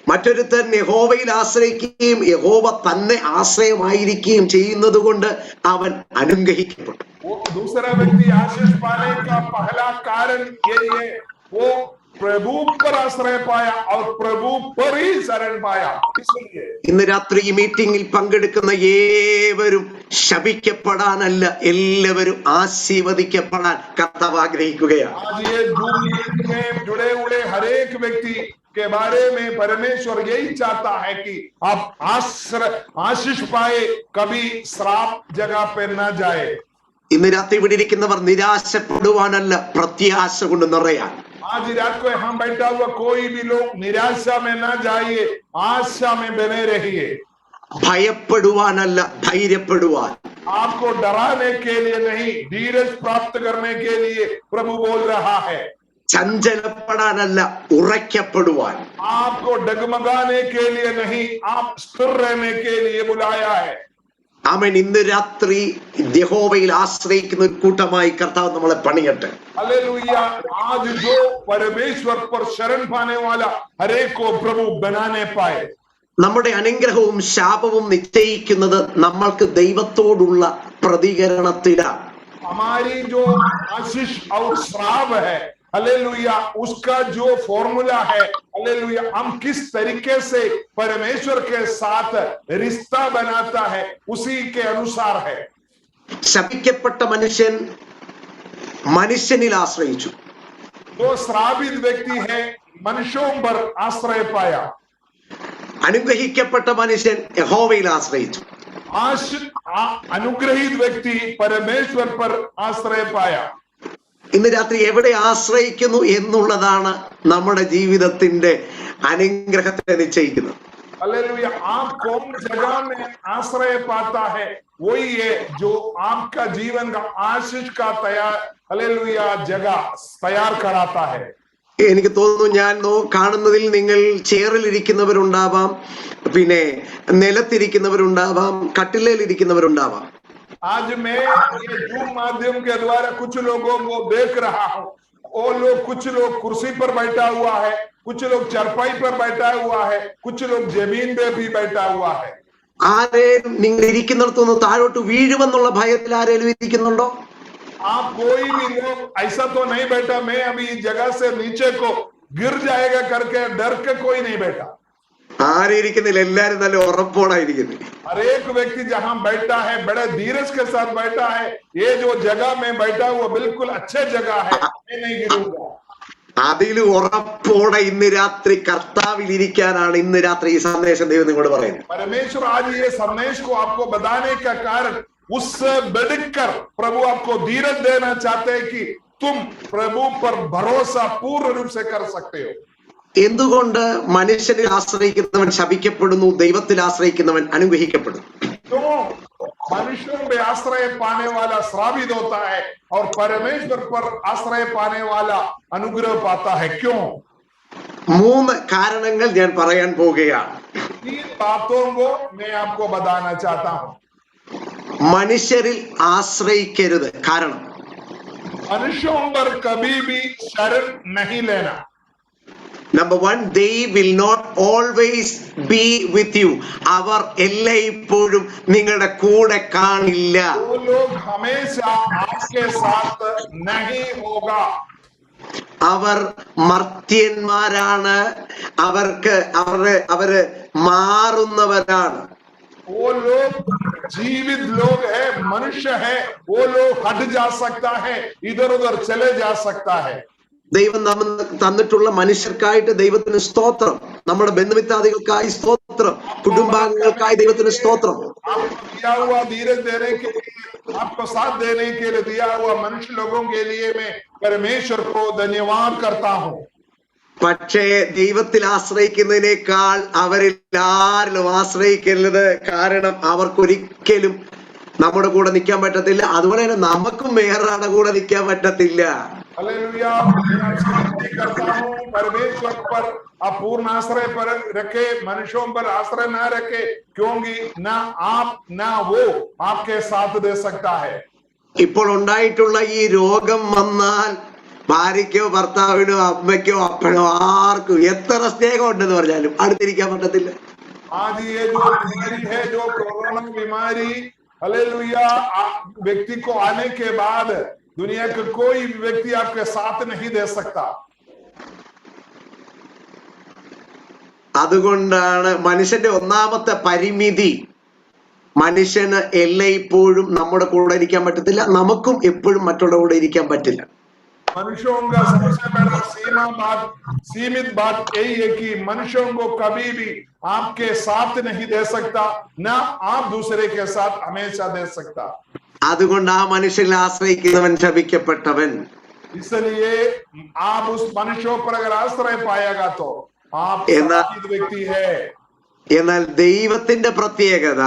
മറ്റൊരുത്തൻ യഹോവയിൽ ആശ്രയിക്കുകയും യഹോവ തന്നെ ആശ്രയമായിരിക്കുകയും ചെയ്യുന്നത് കൊണ്ട് അവൻ അനുഗ്രഹിക്കപ്പെട്ടു. वो दूसरा व्यक्ति आशीष पाने का पहला कारण यही है, वो प्रभु पर आश्रय पाया और प्रभु पर ही शरण पाया, इसलिए. ഇന്ന് രാത്രി ഈ മീറ്റിംഗിൽ പങ്കെടുക്കുന്ന ഏവരും ശപിക്കപ്പെടാനല്ല, എല്ലാവരും ആശീർവദിക്കപ്പെടാൻ കർത്താവ് ആഗ്രഹിക്കുകയാണ്. आज ये जूम मीटिंग में जुड़े हुए हर एक व्यक्ति के बारे में परमेश्वर यही चाहता है कि आप आशीष पाए, कभी श्राप जगह पे न जाए. ഇന്ന് രാത്രി ഇവിടെ ഇരിക്കുന്നവർ നിരാശപ്പെടുവാനല്ല, പ്രത്യാശ കൊണ്ട് നിറയാൻ. आज रात को यहाँ बैठा हुआ कोई भी लोग निराशा में ना जाइए, आशा में बने रहिए. ഭയപ്പെടുവാനല്ല, ധൈര്യപ്പെടുവാൻ. आपको डराने के लिए नहीं, धीरज प्राप्त करने के लिए प्रभु बोल रहा है. ചഞ്ചലപ്പെടാനല്ല, ഉറയ്ക്കപ്പെടുവാൻ. आपको डगमगाने के लिए नहीं, आप स्थिर रहने के लिए बुलाया है. ആമേൻ. ഇന്ന് രാത്രി യഹോവയിൽ ആശ്രയിക്കുന്ന ഒരു കൂട്ടമായി കർത്താവ് നമ്മളെ പണിയട്ടെ. हालेलुया. आज जो परमेश्वर पर शरण पाने वाला हर एक को प्रभु बनाने पाए. നമ്മുടെ അനുഗ്രഹവും ശാപവും നിശ്ചയിക്കുന്നത് നമ്മൾക്ക് ദൈവത്തോടുള്ള പ്രതികരണത്തിലാണ്. हमारी जो आशीष और श्राप है, हालेलुया, उसका जो फॉर्मूला है, हालेलुया, हम किस तरीके से परमेश्वर के साथ रिश्ता बनाता है उसी के अनुसार है. ശപിക്കപ്പെട്ട മനുഷ്യൻ മനുഷ്യനിൽ ആശ്രയിച്ചു. जो श्रापित व्यक्ति है मनुष्यों पर आश्रय पाया. അനുഗ്രഹിക്കപ്പെട്ട മനുഷ്യൻ യഹോവയിൽ ആശ്രയിച്ചു. अनुग्रहित व्यक्ति परमेश्वर पर आश्रय पाया. ഇന്ന് രാത്രി എവിടെ ആശ്രയിക്കുന്നു എന്നുള്ളതാണ് നമ്മുടെ ജീവിതത്തിന്റെ അനുഗ്രഹത്തെ നിശ്ചയിക്കുന്നത്. हालेलुया. आप कौन जगह में आश्रय पाता है, वही है जो आपका जीवन का आशीष का तैयार, हालेलुया, जगह तैयार कराता है. എനിക്ക് തോന്നുന്നു ഞാൻ കാണുന്നതിൽ നിങ്ങൾ ചെയറിൽ ഇരിക്കുന്നവരുണ്ടാവാം, പിന്നെ നിലത്തിരിക്കുന്നവരുണ്ടാവാം, കട്ടിലേൽ ഇരിക്കുന്നവരുണ്ടാവാം. आज मैं ये जूम माध्यम के द्वारा कुछ लोगों को देख रहा हूँ. वो लोग, कुछ लोग कुर्सी पर बैठा हुआ है, कुछ लोग चरपाई पर बैठा हुआ है, कुछ लोग जमीन पे भी बैठा हुआ है. ആരെയും നിങ്ങൾ ഇരിക്കുന്നിടത്തുനിന്ന് താഴോട്ട് വീഴുമെന്നുള്ള ഭയത്തിൽ ആരെങ്കിലും ഇരിക്കുന്നുണ്ടോ? आप कोई भी लोग ऐसा तो नहीं बैठा मैं अभी इस जगह से नीचे को गिर जाएगा करके डर के कोई नहीं बैठा. ആരും ഇരിക്കുന്നില്ല, എല്ലാരും നല്ല ഉറപ്പോടായിരിക്കുന്നു. हर एक व्यक्ति जहां बैठा है बड़े धीरज के साथ बैठा है. ये जो जगह में बैठा हुआ बिल्कुल अच्छे जगह है, मैं नहीं गिरूंगा. അതിൽ ഉറപ്പോടെ ഇന്ന് രാത്രി കർത്താവിൽ ഇരിക്കാനാണ് ഇന്ന് രാത്രി ഈ സന്ദേശം ദൈവം നിങ്ങളോട് പറയുന്നത്. परमेश्वर आज ये संदेश को आपको बताने का कारण, उससे बढ़कर प्रभु आपको धीरज देना चाहते हैं कि तुम प्रभु पर भरोसा पूर्ण रूप से कर सकते हो. എന്തുകൊണ്ട് മനുഷ്യനിൽ ആശ്രയിക്കുന്നവൻ ശപിക്കപ്പെടുന്നു, ദൈവത്തിൽ ആശ്രയിക്കുന്നവൻ അനുഗ്രഹിക്കപ്പെടുന്നു? क्यों मनुष्यों पे आश्रय पाने वाला श्रापित होता है और परमेश्वर पर आश्रय पाने वाला अनुग्रह पाता है? क्यों? 3 കാരണങ്ങൾ ഞാൻ പറയാൻ പോവുകയാണ്. 3 बातों को मैं आपको बताना चाहता हूं. മനുഷ്യരിൽ ആശ്രയിക്കരുത്. കാരണം मनुष्यों पर कभी भी शरण नहीं लेना. Number one, they will not always be with you. അവർ എല്ലായ്പ്പോഴും നിങ്ങളുടെ കൂടെ കാണില്ല. वो लोग हमेशा आपके साथ नहीं होगा. അവർ മർത്യന്മാരാണ്, അവര് മാറുന്നവരാണ്. वो लोग जीवित लोग है, मनुष्य है. वो लोग हट जा सकता है, इधर उधर चले जा सकता है. ദൈവം നമ്മൾ തന്നിട്ടുള്ള മനുഷ്യർക്കായിട്ട് ദൈവത്തിന് സ്തോത്രം, നമ്മുടെ ബന്ധുമിത്രാദികൾക്കായി സ്തോത്രം, കുടുംബാംഗങ്ങൾക്കായി ദൈവത്തിന് സ്തോത്രം. दिया हुआ धीरज देने के लिए, आपको साथ देने के लिए दिया हुआ मनुष्य लोगों के लिए मैं परमेश्वर को धन्यवाद करता हूँ. പക്ഷേ ദൈവത്തിൽ ആശ്രയിക്കുന്നതിനേക്കാൾ അവരിൽ ആരിലും ആശ്രയിക്കരുത്. കാരണം അവർക്കൊരിക്കലും നമ്മുടെ കൂടെ നിൽക്കാൻ പറ്റത്തില്ല, അതുപോലെ തന്നെ നമുക്കും വേറൊരാളുടെ കൂടെ നിൽക്കാൻ പറ്റത്തില്ല. हालेलुया. मैं आपसे विनती करता हूँ, परमेश्वर पर आप पूर्ण आश्रय पर रखे, मनुष्यों पर आश्रय ना रखे, क्योंकि ना आप ना वो आपके साथ दे सकता है. ഇപ്പോൾ ഉണ്ടായിട്ടുള്ള ഈ രോഗം വന്നാൽ ഭാര്യയ്ക്കോ ഭർത്താവിനോ അമ്മയ്ക്കോ അപ്പനോ ആർക്കും എത്ര സ്നേഹം ഉണ്ടെന്ന് പറഞ്ഞാലും അടുത്തിരിക്കാൻ പറ്റത്തില്ല. आज ये जो बीमारी है, जो कोरोना बीमारी, हालेलुया, व्यक्ति को आने के बाद दुनिया का कोई व्यक्ति आपके साथ नहीं दे सकता. അതുകൊണ്ടാണ് മനുഷ്യന്റെ ഒന്നാമത്തെ പരിമിതി, മനുഷ്യന് എല്ലായ്പ്പോഴും നമ്മുടെ കൂടെ ഇരിക്കാൻ പറ്റത്തില്ല, നമുക്കും എപ്പോഴും മറ്റുള്ള കൂടെ ഇരിക്കാൻ പറ്റില്ല. मनुष्यों का सबसे बड़ा सीमित बात यही है कि मनुष्यों को कभी भी आपके साथ नहीं दे सकता, ना आप दूसरे के साथ हमेशा दे सकता. അതുകൊണ്ട് ആ മനുഷ്യനെ ആശ്രയിക്കുന്നവൻ ശപിക്കപ്പെട്ടവൻ. इसलिए आप उस मनुष्यों पर अगर आश्रय पाएगा तो आप व्यक्ति है. എന്നാൽ ദൈവത്തിന്റെ പ്രത്യേകത,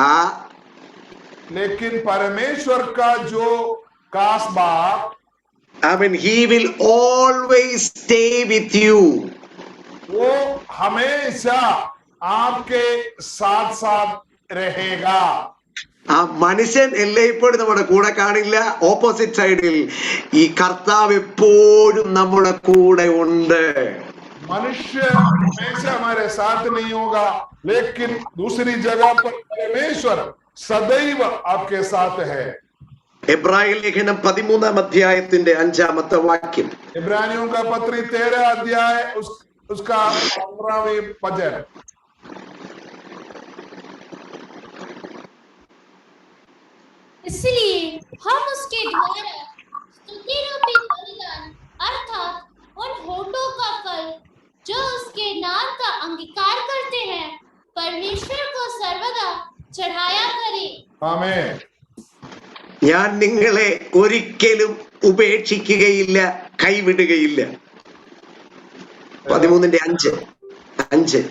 लेकिन परमेश्वर का जो खास बात, I mean, he will always stay with you. वो हमेशा आपके साथ साथ रहेगा. ആ മനുഷ്യൻ എല്ലായ്പ്പോഴും നമ്മുടെ കൂടെ കാണില്ല. ഓപ്പോസിറ്റ് സൈഡിൽ ഈ കർത്താവ് എപ്പോഴും നമ്മുടെ കൂടെ ഉണ്ട്. मनुष्य हमेशा हमारे साथ नहीं होगा, लेकिन दूसरी जगह पर परमेश्वर सदैव आपके साथ है. എബ്രായ ലേഖനം 13-ാം അധ്യായത്തിന്റെ 5-ാമത്തെ വാക്യം. इब्रानियों का पत्र 13 अध्याय उसका 15वां वचन. इसलिए हम उसके द्वारा स्तुति रूपी बलिदान अर्थात उन होठों का फल जो उसके नाम का अंगीकार करते हैं परमेश्वर को सर्वदा चढ़ाया करें. आमीन. ഞാൻ നിങ്ങളെ ഒരിക്കലും ഉപേക്ഷിക്കുകയില്ല, കൈവിടുകയില്ല. 13:5.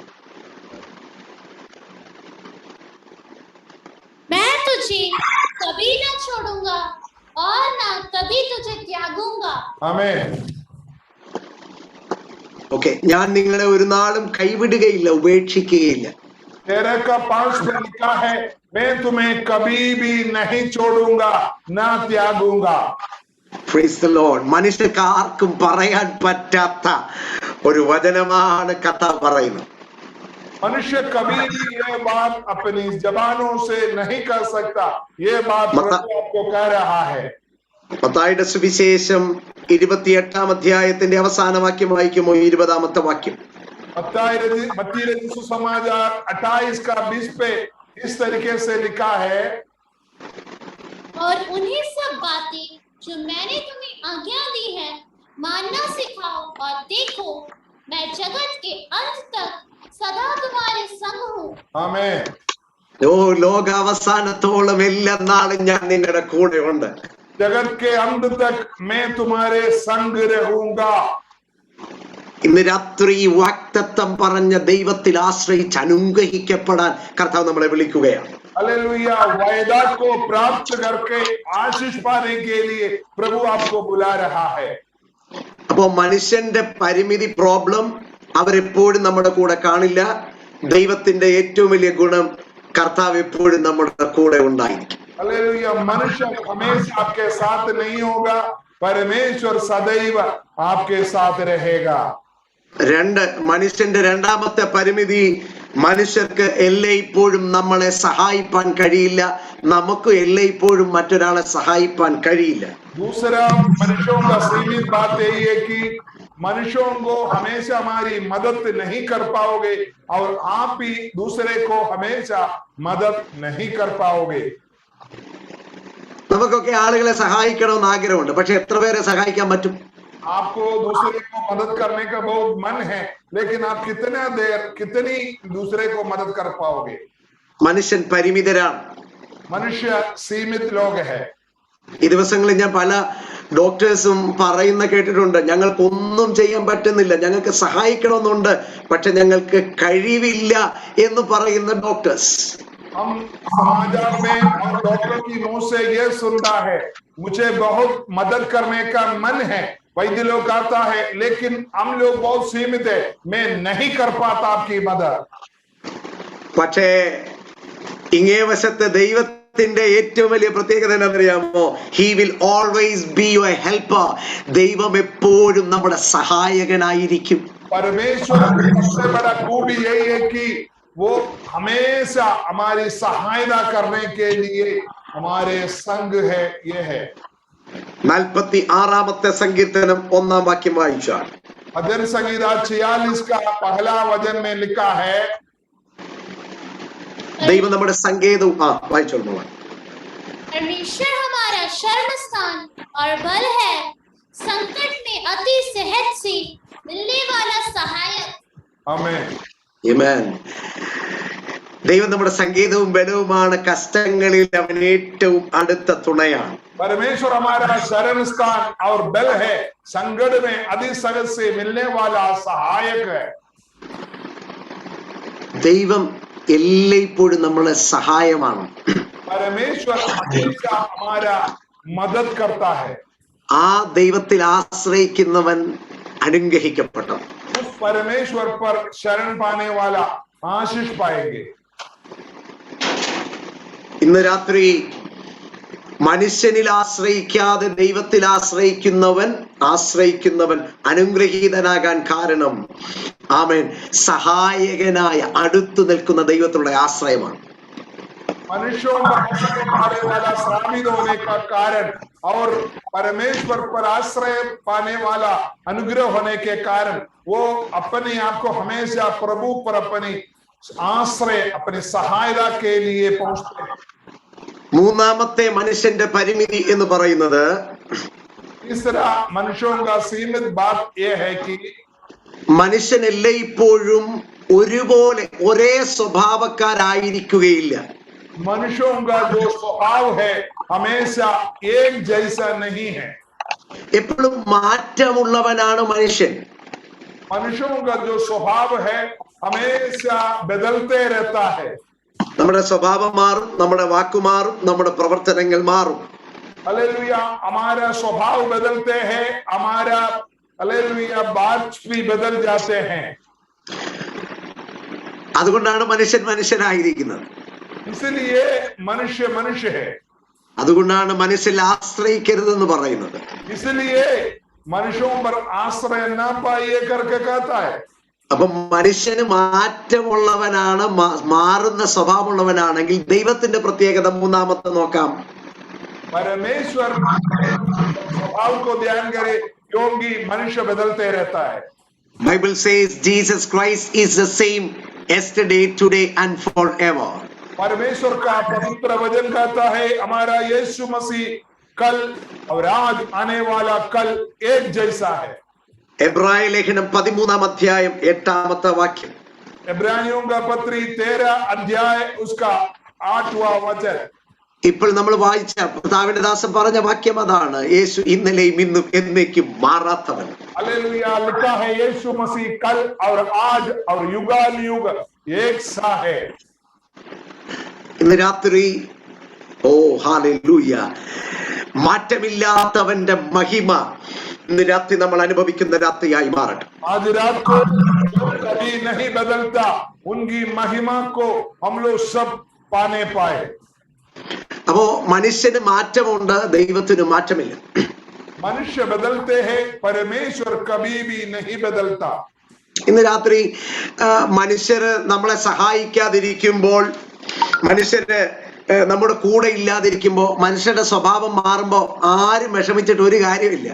मैं तुझे कभी न छोड़ूंगा और न कभी तुझे त्यागूंगा. आमीन. ഓക്കെ, ഞാൻ നിങ്ങളെ ഒരു നാളും കൈവിടുകയില്ല, ഉപേക്ഷിക്കുകയില്ല. 13 का 5 में लिखा है, मैं तुम्हें कभी भी नहीं छोड़ूंगा ना त्यागूंगा. Praise the Lord. മനുഷ്യർക്ക് ആർക്കും പറയാൻ പറ്റാത്ത ഒരു വചനമാണ് കഥ പറയുന്നത്. मनुष्य कभी भी ये बात अपनी जबानों से नहीं कर सकता. ये बात प्रभु आपको कह रहा है. മത്തായിയുടെ സുവിശേഷം 28-ാം അധ്യായത്തിന്റെ അവസാന വാക്യം വായിക്കുമോ? 20-ാമത്തെ വാക്യം. मत्ती रचित सुसमाचार 28 का 20 पे इस तरीके से लिखा है, और उन्हें सब बातें जो मैंने तुम्हें आज्ञा दी है मानना सिखाओ, और देखो मैं जगत के अंत तक सदा तुम्हारे संग हूँ. आमीन. ലോകാവസാനത്തോളം എല്ലാ നാളും ഞാൻ നിങ്ങളുടെ കൂടെ ഉണ്ട്. जगत के अंत तक मैं तुम्हारे संग रहूंगा. ഇന്ന് രാത്രി ഈ വാഗ്ദത്തം പറഞ്ഞ ദൈവത്തിൽ ആശ്രയിച്ച് അനുഗ്രഹിക്കപ്പെടാൻ കർത്താവ് നമ്മളെ വിളിക്കുകയാണ്. हालेलुया. वायदा को प्राप्त करके आशीष पाने के लिए प्रभु आपको बुला रहा है. അപ്പോ മനുഷ്യന്റെ പരിമിതി, പ്രോബ്ലം, അവരെപ്പോഴും നമ്മുടെ കൂടെ കാണില്ല. ദൈവത്തിന്റെ ഏറ്റവും വലിയ ഗുണം, കർത്താവ് എപ്പോഴും നമ്മുടെ കൂടെ ഉണ്ടായിരിക്കും. हालेलुया. मनुष्य हमेशा आपके साथ नहीं होगा, परमेश्वर सदैव आपके साथ रहेगा. മനുഷ്യന്റെ രണ്ടാമത്തെ പരിമിതി, മനുഷ്യർക്ക് എല്ലായ്പ്പോഴും നമ്മളെ സഹായിപ്പാൻ കഴിയില്ല. നമുക്ക് എല്ലായ്പ്പോഴും മറ്റൊരാളെ സഹായിപ്പാൻ കഴിയില്ല. दूसरा मनुष्यों का सीमित बात यही है कि मनुष्यों को हमेशा हमारी मदद नहीं कर पाओगे और आप भी दूसरे को हमेशा मदद नहीं कर पाओगे. നമുക്കൊക്കെ ആളുകളെ സഹായിക്കണമെന്ന് ആഗ്രഹമുണ്ട്, പക്ഷെ എത്ര പേരെ സഹായിക്കാൻ പറ്റും? आपको दूसरे को मदद करने का बहुत मन है, लेकिन आप कितनी दूसरे को मदद कर पाओगे? മനുഷ്യൻ പരിമിതരാണ്. मनुष्य सीमित लोग है. ഈ ദിവസങ്ങളിൽ ഞാൻ പല ഡോക്ടേഴ്സും പറയുന്ന കേട്ടിട്ടുണ്ട്, ഞങ്ങൾക്കൊന്നും ചെയ്യാൻ പറ്റുന്നില്ല, ഞങ്ങൾക്ക് സഹായിക്കണമെന്നുണ്ട്, പക്ഷെ ഞങ്ങൾക്ക് കഴിവില്ല എന്ന് പറയുന്ന ഡോക്ടേഴ്സ്. हम समाचार में और डॉक्टर की मुंह से ये सुनता है, मुझे बहुत मदद करने का मन है, वैद्य लोग कहता है, लेकिन हम लोग बहुत सीमित है, मैं नहीं कर पाता आपकी मदद. പക്ഷേ ഇങ്ങേ വശത്തെ ദൈവത്തിന്റെ ഏറ്റവും വലിയ പ്രത്യേകത എന്താണെന്നറിയാമോ? He will always be your helper. ദൈവം എപ്പോഴും നമ്മുടെ സഹായകനായിരിക്കും. परमेश्वर की सबसे बड़ा खूबी यही है कि वो हमेशा हमारी सहायता करने के लिए हमारे संग है. ये है 46-ാമത്തെ സങ്കീർത്തനം 1-ാം വാക്യം വായിച്ചാൽ, भजन संहिता 46 का पहला वचन में लिखा है, ദൈവം നമ്മുടെ സങ്കേതവും വായിച്ചോളൂ. परमेश्वर हमारा शरण स्थान और बल है, संकट में अति सहज से मिलने वाला सहायक. आमीन. ആമേൻ. ദൈവം നമ്മുടെ സങ്കേതവും ബലവുമാണ്, കഷ്ടങ്ങളിൽ അവൻ ഏറ്റവും അടുത്ത തുണയാണ്. परमेश्वर हमारा शरण स्थान और बल है, संकट में अति सहज से मिलने वाला सहायक है. ദൈവം എല്ലായ്പ്പോഴും നമ്മളെ സഹായമാണ്. परमेश्वर हमेशा हमारा मदद करता है. ആ ദൈവത്തിൽ ആശ്രയിക്കുന്നവൻ അനുഗ്രഹിക്കപ്പെട്ടു. उस परमेश्वर पर शरण पाने वाला आशीष पाएंगे. ഇന്ന് രാത്രി മനുഷ്യനിൽ ആശ്രയിക്കാതെ ദൈവത്തിൽ ആശ്രയിക്കുന്നവൻ അനുഗ്രഹീതനാകാൻ കാരണം ആമേൻ സഹായകനായ അടുത്തു നിൽക്കുന്ന ദൈവത്തിലുള്ള ആശ്രയമാണ്. मनुष्यों पर आश्रय पाने वाला श्रावित होने का कारण और परमेश्वर पर आश्रय पाने वाला अनुग्रह होने के कारण वो अपने आप को हमेशा प्रभु पर अपनी आश्रय, अपनी सहायता के लिए पहुंचते हैं. മൂന്നാമത്തെ മനുഷ്യന്റെ പരിമിതി എന്ന് പറയുന്നത്, तीसरा मनुष्यों का सीमित बात यह है कि മനുഷ്യൻ എല്ലായ്പ്പോഴും ഒരുപോലെ ഒരേ സ്വഭാവക്കാരായിരിക്കുകയില്ല. मनुष्यों का जो स्वभाव है हमेशा एक जैसा नहीं है. എപ്പോഴും മാറ്റമുള്ളവനാണ് മനുഷ്യൻ. मनुष्यों का जो स्वभाव है हमेशा बदलते रहता है. നമ്മുടെ സ്വഭാവം മാറും, നമ്മുടെ വാക്കു മാറും, നമ്മുടെ പ്രവർത്തനങ്ങൾ മാറും. हालेलुया. हमारा स्वभाव बदलते हैं, हमारा हालेलुया बात भी बदल जाते हैं. അതുകൊണ്ടാണ് മനുഷ്യൻ മനുഷ്യനായിരിക്കുന്നത്. इसलिए मनुष्य मनुष्य है. അതുകൊണ്ടാണ് മനുഷ്യൻ ആശ്രയിക്കരുതെന്ന് പറയുന്നത്. इसलिए मनुष्यों पर आश्रय न पाइए करके कहता है. അപ്പൊ മനുഷ്യന് മാറ്റമുള്ളവനാണ്, മാറുന്ന സ്വഭാവമുള്ളവനാണെങ്കിൽ ദൈവത്തിന്റെ പ്രത്യേകത മൂന്നാമത്തെ നോക്കാം. परमेश्वर स्वभाव को ध्यान करे क्योंकि मनुष्य बदलते रहता है. Bible says Jesus Christ is the same yesterday, today and forever. परमेश्वर का पवित्र वचन कहता है हमारा यीशु मसीह कल और आज आने वाला कल एक जैसा है. എബ്രായ ലേഖനം 13-ാം അധ്യായം 8-ാമത്തെ വാക്യം. इब्रानियों का पत्री 13 अध्याय उसका 8वां वचन. ഇപ്പോൾ നമ്മൾ വായിച്ച കർത്താവിന്റെ ദാസൻ പറഞ്ഞ വാക്യം അതാണ്, യേശു ഇന്നലെയും ഇന്നും എന്നേക്കും മാറാത്തവൻ. हालेलुया. लिखा है यीशु मसीह कल और आज और युगाल युग एक सा है. ഇന്ന് രാത്രി हालेलुया, മാറ്റമില്ലാത്തവന്റെ മഹിമ ഇന്ന് രാത്രി നമ്മൾ അനുഭവിക്കുന്ന രാത്രിയായി മാറട്ടെ. आज रात को कभी नहीं बदलता, उनकी महिमा को हम लोग सब पाने पाए. അപ്പോ മനുഷ്യന് മാറ്റമുണ്ട്, ദൈവത്തിന് മാറ്റമില്ല. मनुष्य बदलते हैं, परमेश्वर कभी भी नहीं बदलता. ഇന്ന് രാത്രി മനുഷ്യര് നമ്മളെ സഹായിക്കാതിരിക്കുമ്പോൾ, മനുഷ്യര് നമ്മുടെ കൂടെ ഇല്ലാതിരിക്കുമ്പോൾ, മനുഷ്യരുടെ സ്വഭാവം മാറുമ്പോൾ ആരും വിഷമിച്ചിട്ട് ഒരു കാര്യമില്ല.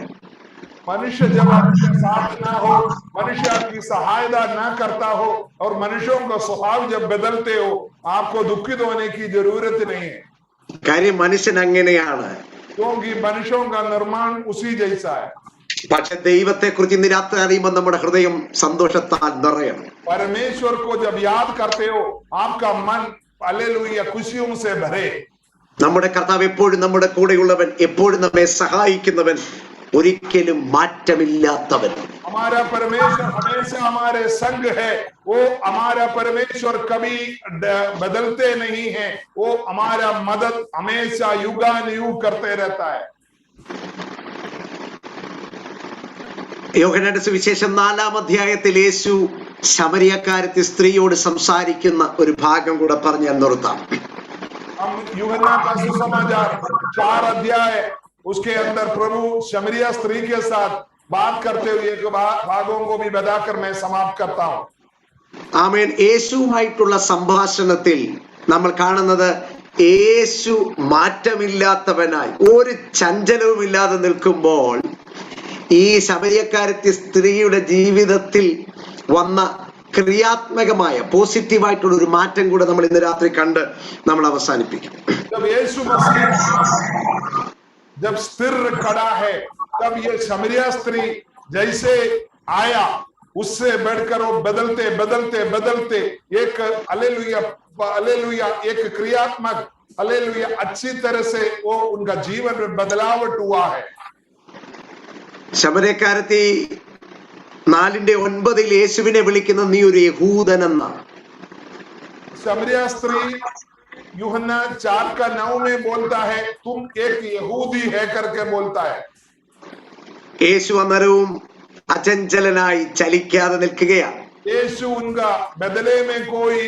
मनुष्य जब आपके साथ ना हो, मनुष्य आपकी सहायता ना करता हो और मनुष्यों का स्वभाव जब बदलते हो, आपको दुखित होने की जरूरत नहीं है, കാര്യം മനുഷ്യൻ അങ്ങനെയാണ്. क्योंकि मनुष्यों का निर्माण उसी जैसा है. പക്ഷെ ദൈവത്തെ കുറിച്ച് ഇന്ന് രാത്രി അറിയുമ്പോൾ നമ്മുടെ ഹൃദയം സന്തോഷത്താൽ നിറയണം. परमेश्वर को जब याद करते हो, आपका मन हालेलुया खुशियों से भरे. നമ്മുടെ കർത്താവ് എപ്പോഴും നമ്മുടെ കൂടെയുള്ളവൻ, എപ്പോഴും നമ്മെ സഹായിക്കുന്നവൻ, ഒരിക്കലും മാറ്റമില്ലാത്തവൻ. हमारा परमेश्वर हमेशा हमारे संग है. वो हमारा परमेश्वर कभी बदलते नहीं है. वो हमारा मदद हमेशा युगानुयुग करते रहता है. യോഹന്നാന്റെ സുവിശേഷം 4-ാം അധ്യായത്തിൽ യേശു ശമരിയക്കാരത്തി സ്ത്രീയോട് സംസാരിക്കുന്ന ഒരു ഭാഗം കൂടെ പറഞ്ഞ് ഞാൻ നിർത്താം. हम यूहन्ना का सुसमाचार 4 अध्याय उसके अंदर प्रभु शमरिया स्त्री के साथ बात करते हुए एक भागों को भी बताकर मैं समाप्त करता हूं. ആമേൻ. യേശുവുമായിട്ടുള്ള സംഭാഷണത്തിൽ നമ്മൾ കാണുന്നത് യേശു മാറ്റമില്ലാത്തവനായി ഒരു ചഞ്ചലവും ഇല്ലാതെ നിൽക്കുമ്പോൾ ഈ ശമരിയക്കാരത്തി സ്ത്രീയുടെ ജീവിതത്തിൽ വന്ന ക്രിയാത്മകമായ പോസിറ്റീവായിട്ടുള്ള ഒരു മാറ്റം കൂടെ നമ്മൾ ഇന്ന് രാത്രി കണ്ട് നമ്മൾ അവസാനിപ്പിക്കും. जब स्थिर खड़ा है, तब ये शमरिया स्त्री जैसे आया, उससे बढ़कर वो बदलते बदलते बदलते एक हालेलुया हालेलुया एक क्रियात्मक हालेलुया अच्छी तरह से वो उनका जीवन में बदलावट हुआ है. ശമരിയക്കാരത്തി 4:9 യേശുവിനെ വിളിക്കുന്ന നീ ഒരു യഹൂദൻ എന്നാണ്. शमरिया स्त्री यूहन्ना 4:9 में बोलता है तुम एक यहूदी है करके बोलता है. യേശു അന്നേരവും അചഞ്ചലനായി ചലിക്കാതെ നിൽക്കുകയാണ്. യേശു उनका बदले में कोई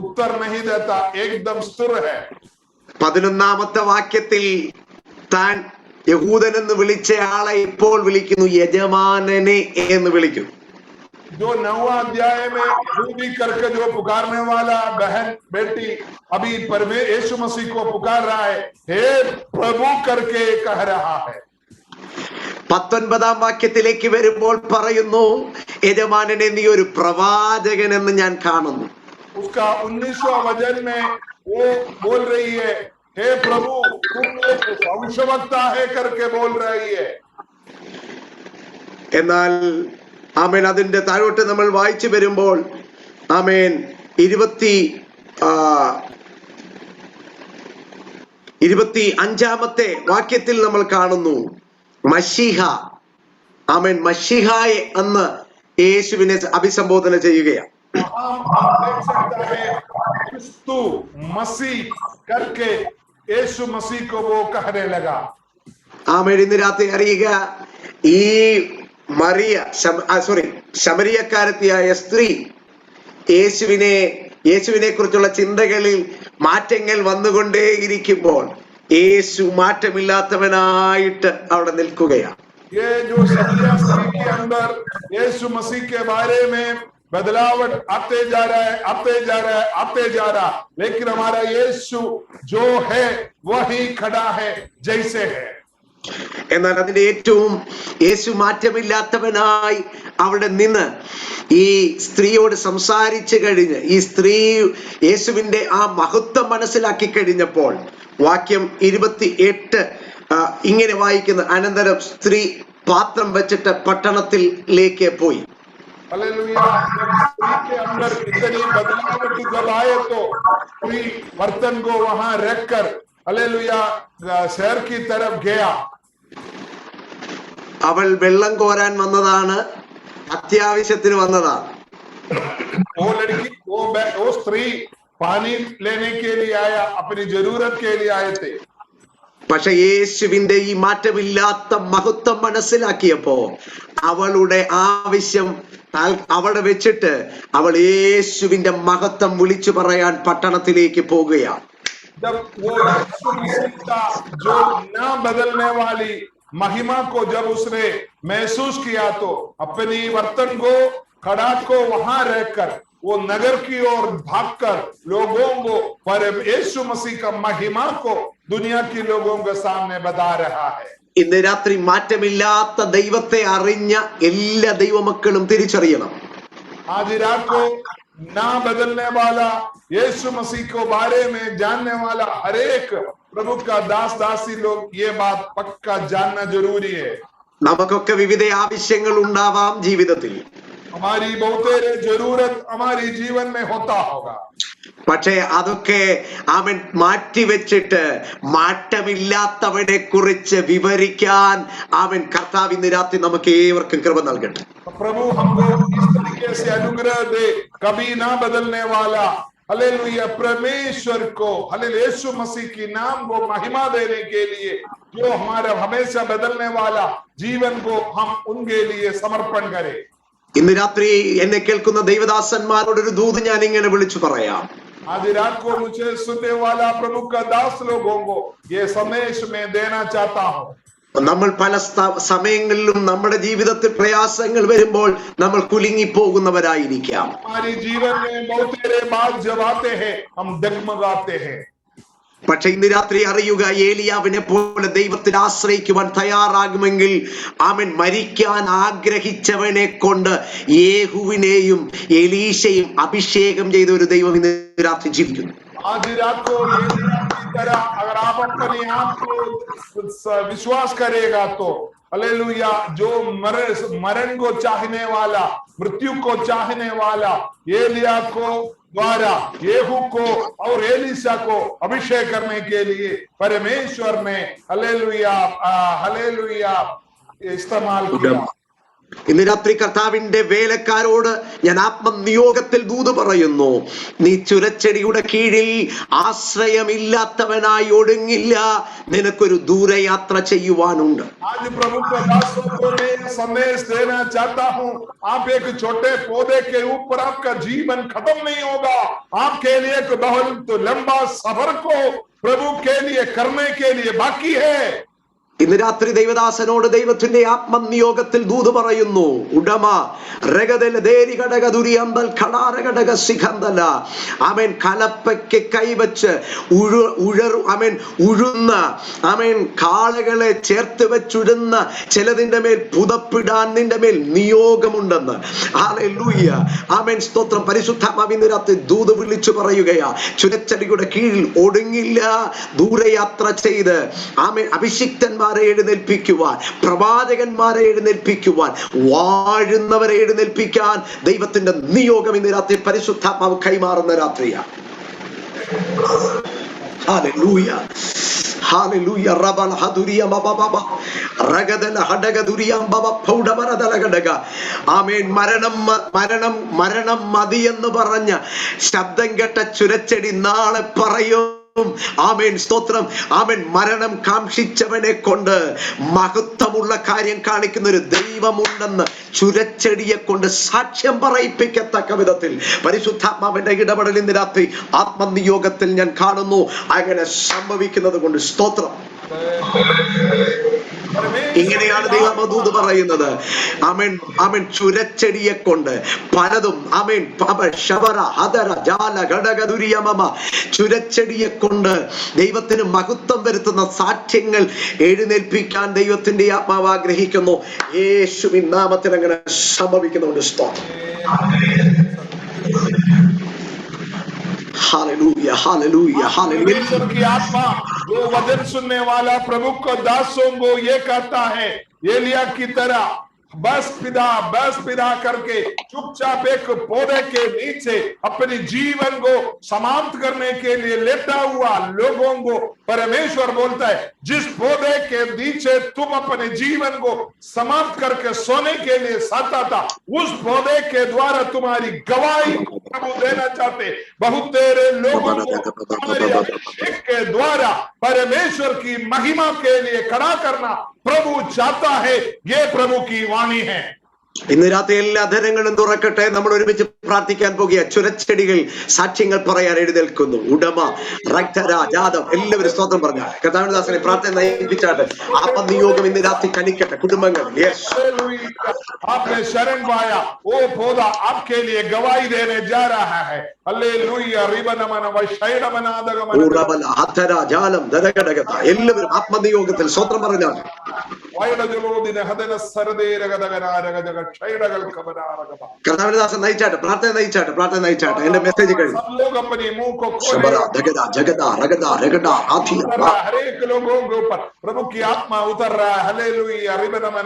उत्तर नहीं देता, एकदम स्थिर है. 11-ാമത്തെ വാക്യത്തിൽ താൻ യഹൂദൻ എന്ന് വിളിച്ച ആളെ ഇപ്പോൾ വിളിക്കുന്നു യജമാനനെ എന്ന് വിളിക്കുന്നു. जो 9वां अध्याय में यहूदी करके जो पुकारने वाला बहन बेटी अभी यीशु मसीह को पुकार रहा है, हे प्रभु करके कह रहा है. 19-ാം വാക്യത്തിലേക്ക് വരുമ്പോൾ പറയുന്നു യജമാനനെ നീ ഒരു പ്രവാചകൻ എന്ന് ഞാൻ കാണുന്നു. उसका 19वां वचन में वो बोल रही है, हे प्रभु तुम एक भविष्यवक्ता है करके बोल रही है. എന്നാൽ ആമേൻ അതിന്റെ താഴോട്ട് നമ്മൾ വായിച്ചു വരുമ്പോൾ ആമേൻ 25-ാമത്തെ വാക്യത്തിൽ നമ്മൾ കാണുന്നു മശീഹ. ആമേൻ. മശീഹായെ എന്ന് യേശുവിനെ അഭിസംബോധന ചെയ്യുകയാണ്. मसीह करके यीशु मसीह को वो कहने लगा. ആമേൻ. ഇന്ന് രാത്രി അറിയുക, ഈ ശമരിയക്കാരത്തിയായ സ്ത്രീ യേശുവിനെ കുറിച്ചുള്ള ചിന്തകളിൽ മാറ്റങ്ങൾ വന്നുകൊണ്ടേയിരിക്കുമ്പോൾ യേശു മാറ്റമില്ലാത്തവനായിട്ട് അവിടെ നിൽക്കുകയാണ്. ये जो शमरिया स्त्री के अंदर यीशु मसीह के बारे में बदलावट आते जा रहा है, आते जा रहा है, आते जा रहा, लेकिन हमारा यीशु जो है वही खड़ा है जैसे है. എന്നാൽ അതിന്റെ ഏറ്റവും യേശു മാറ്റമില്ലാത്തവനായി അവിടെ നിന്ന് ഈ സ്ത്രീയോട് സംസാരിച്ചു കഴിഞ്ഞ് ഈ സ്ത്രീ യേശുവിന്റെ ആ മഹത്വം മനസ്സിലാക്കി കഴിഞ്ഞപ്പോൾ വാക്യം 28 ഇങ്ങനെ വായിക്കുന്നു, അനന്തരം സ്ത്രീ പാത്രം വെച്ചിട്ട് പട്ടണത്തിലേക്ക് പോയി. हालेलुया. स्त्री के अंदर इतनी बदलावट जब आए तो स्त्री बर्तन को वहां रखकर हालेलुया शहर की तरफ गया. അവൾ വെള്ളം കോരാൻ വന്നതാണ്, അത്യാവശ്യത്തിന് വന്നതാണ്. वो स्त्री पानी लेने के लिए आया, अपनी जरूरत के लिए आए थे. പക്ഷെ യേശുവിന്റെ ഈ മാറ്റമില്ലാത്ത മഹത്വം മനസ്സിലാക്കിയപ്പോ അവളുടെ ആവശ്യം അവിടെ വെച്ചിട്ട് അവൾ യേശുവിന്റെ മഹത്വം വിളിച്ചു പറയാൻ പട്ടണത്തിലേക്ക് പോകുകയാണ്. जब वो जो ना बदलने वाली महिमा को जब उसने महसूस किया तो अपनी बर्तन को खड़ाक को वहां रहकर वो नगर की ओर भागकर लोगों को पर यीशु मसीह का महिमा को दुनिया के लोगों के सामने बता रहा है। ഇന്ന് രാത്രി മാറ്റമില്ലാത്ത ദൈവത്തെ അറിഞ്ഞ എല്ലാ ദൈവമക്കളും തിരിച്ചറിയണം. आज रात को ना बदलने वाला यीशु मसीह को बारे में जानने वाला हर एक प्रभु का दास दासी लोग ये बात पक्का जानना जरूरी है. നമുക്കൊക്കെ വിവിധ ആവശ്യങ്ങൾ ഉണ്ടാവാം ജീവിതത്തിൽ. हमारी बहुतेरे जरूरत हमारी जीवन में होता होगा. പക്ഷേ അതൊക്കെ അവൻ മാറ്റിവെച്ചിട്ട് മാറ്റമില്ലാത്തവനെ കുറിച്ച് വിവരിക്കാൻ അവൻ കർത്താവ് ഇന്ന് രാത്രി നമുക്ക് ഏവർക്കും കൃപ നൽകട്ടെ. प्रभु हमको इस तरीके से अनुग्रह दे, कभी ना बदलने वाला हालेलुया परमेश्वर को हालेलुया यीशु मसीह की नाम को महिमा देने के लिए जो हमारा हमेशा बदलने वाला जीवन को हम उनके लिए समर्पण करें. ഇന്ന് രാത്രി എന്നെ കേൾക്കുന്ന ദൈവദാസന്മാരോട് ഒരു ദൂത് ഞാൻ ഇങ്ങനെ വിളിച്ചു പറയാം. आज रात को मुझे सुनने वाला प्रभु का दास लोगों को ये संदेश में देना चाहता हूँ. നമ്മൾ പല സമയങ്ങളിലും നമ്മുടെ ജീവിതത്തിൽ പ്രയാസങ്ങൾ വരുമ്പോൾ നമ്മൾ കുലുങ്ങി പോകുന്നവരായിരിക്കാം. हमारे जीवन में बहुतेरे बात जब आते हैं हम डगमगाते हैं. പക്ഷെ ഇന്ന് രാത്രി അറിയുക, ഏലിയാവിനെ പോലെ ദൈവത്തിൽ ആശ്രയിക്കുവാൻ തയ്യാറാകുമെങ്കിൽ അവൻ മരിക്കാൻ ആഗ്രഹിച്ചവനെ കൊണ്ട് യേഹൂവിനെയും എലീശയും അഭിഷേകം ചെയ്ത ഒരു ദൈവം ഇന്ന് രാത്രി ജീവിക്കുന്നു. आज रात को एलिया की तरह अगर आप अपने आप को विश्वास करेगा तो हालेलुया जो मरण को चाहने वाला मृत्यु को चाहने वाला एलिया को द्वारा येहू को और एलीशा को अभिषेक करने के लिए परमेश्वर ने हालेलुया हालेलुया इस्तेमाल किया. ഇന്ന് രാത്രി കർത്താവിന്റെ വേലക്കാരോട് ഞാൻ ആത്മനിയോഗത്തിൽ ദൂത് പറയുന്നു, നീ ചുരച്ചെടിയുടെ കീഴിൽ ആശ്രയമില്ലാത്തവനായി ഒടുങ്ങില്ല, നിനക്കൊരു ദൂരയാത്ര ചെയ്യുവാനുണ്ട്. आज प्रभु के दासों को मैं संदेश देना चाहता हूँ, आप एक छोटे पौधे के ऊपर आपका जीवन खत्म नहीं होगा. आपके लिए एक बहुत लंबा सफर को प्रभु के लिए करने के लिए बाकी है. ഇന്ന് രാത്രി ദൈവദാസനോട് ദൈവത്തിന്റെ ആത്മനിയോഗത്തിൽ ദൂത് പറയുന്നു. ഉടമ അവൻ കലപ്പയ്ക്ക് കൈവച്ച് ഉഴുന്ന കാളകളെ ചേർത്ത് വെച്ചുഴുന്ന ചിലതിന്റെ മേൽ പുതപ്പിടാൻ നിന്റെ മേൽ നിയോഗമുണ്ടെന്ന്. ഹല്ലേലൂയ ആമേൻ സ്തോത്രം. പരിശുദ്ധാത്മാവ് ഇന്ന് രാത്രി ദൂത് വിളിച്ചു പറയുകയാ, ചുരച്ചെടിയുടെ കീഴിൽ ഒടുങ്ങില്ല, ദൂരയാത്ര ചെയ്ത് ആമേൻ അഭിഷിക്തന്മാർ എഴുന്നേൽപ്പിക്കുവാൻ, പ്രവാചകന്മാരെ എഴുന്നേൽപ്പിക്കുവാൻ, വാഴുന്നവരെ എഴുന്നേൽപ്പിക്കാൻ ദൈവത്തിന്റെ നിയോഗം ഇന്ന് രാത്രി പരിശുദ്ധാത്മാവ് കൈമാറുന്ന രാത്രിയാണ്. Hallelujah hallelujah റബൽ ഹദുരിയ ബബബ റഗദല ഹഡഗദുരിയ ബബ പൗഡമരദല ഗഡഗ. ആമേൻ. മരണം മതി എന്ന് പറഞ്ഞ ശബ്ദം കേട്ട ചുരച്ചെടി നാളെ പറയും ആമേൻ സ്തോത്രം. ആമേൻ. മരണം കാംക്ഷിച്ചവനെ കൊണ്ട് മഹത്വമുള്ള കാര്യം കാണിക്കുന്ന ഒരു ദൈവമുണ്ടെന്ന് ചുരച്ചെടിയെ കൊണ്ട് സാക്ഷ്യം പറയിപ്പിക്കത്തക്ക വിധത്തിൽ പരിശുദ്ധാത്മാവിന്റെ ഇടപെടൽ ഇന്ന് രാത്രി ആത്മനിയോഗത്തിൽ ഞാൻ കാണുന്നു. അങ്ങനെ സംഭവിക്കുന്നത് കൊണ്ട് സ്തോത്രം. ഇങ്ങനെയാണ് ദൈവദൂത് പറയുന്നത്. ആമേൻ ആമേൻ. ചുരച്ചെടിയെ കൊണ്ട് പലതും ആമേൻ ശബര ഹദര ജാല ഘടകദുരിയമമ ചുരച്ചെടിയെ കൊണ്ട് ദൈവത്തിന് മഹത്വം വരുത്തുന്ന സാക്ഷ്യങ്ങൾ എഴുന്നേൽപ്പിക്കാൻ ദൈവത്തിന്റെ ആത്മാവ് ആഗ്രഹിക്കുന്നു. യേശുവിൻ നാമത്തിൽ അങ്ങനെ സംഭവിക്കുന്നുണ്ട്. സ്തോത്രം. Hallelujah hallelujah hallelujah. परमेश्वर की आत्मा जो वचन सुनने वाला प्रभु को दासों को ये कहता है, एलिया की तरह बस पिदा करके चुपचाप एक पौधे के नीचे अपने जीवन को समाप्त करने के लिए लेटा हुआ लोगों को परमेश्वर बोलता है, जिस पौधे के नीचे तुम अपने जीवन को समाप्त करके सोने के लिए साथा था, उस पौधे के द्वारा तुम्हारी गवाही प्रभु देना चाहते. बहुत तेरे लोगों को तुम्हारे अभिषेक के द्वारा परमेश्वर की महिमा के लिए खड़ा करना प्रभु चाहता है. ये प्रभु की वाणी है. ഇന്ന് രാത്രി എല്ലാ ധരങ്ങളും തുറക്കട്ടെ. നമ്മൾ ഒരുമിച്ച് പ്രാർത്ഥിക്കാൻ പോകുക. ചുരച്ചെടികൾ സാക്ഷ്യങ്ങൾ പറയാൻ എഴുന്നേൽക്കുന്നു. ഉടമ റക്തര ജാതം എല്ലാവരും സ്തോത്രം പറഞ്ഞാൽ കർത്താവിദാസനെ പ്രാർത്ഥന നയിപ്പിച്ചാട്ടെ. ആത്മനിയോഗം ഇന്ന് രാത്രി കണിക്കട്ടെ കുടുംബങ്ങൾ. യെസ്, आपने शरण पाया, वो पौधा आपके लिए गवाही देने जा रहा है. हालेलुया. रिबनमन वशैडमनादगमन ഊറബല ഹത്തര ജാലം ധരഘടകത എല്ലാവരും ആത്മനിയോഗത്തിൽ സ്തോത്രം പറഞ്ഞാൽ കർത്താവിദാസൻ നയിച്ചാട്ടെ. പ്രാർത്ഥന നയിച്ചാട്ടെ. പ്രാർത്ഥന നയിച്ചാട്ടെ. എന്റെ മെസ്സേജ് കഴിഞ്ഞു. सब लोग अपने मुंह को ശബര ധഗത ജഗത रगदा रगदा आधी हर एक लोगों के ऊपर प्रभु की आत्मा उतर रहा है. हालेलुया. रिबनमन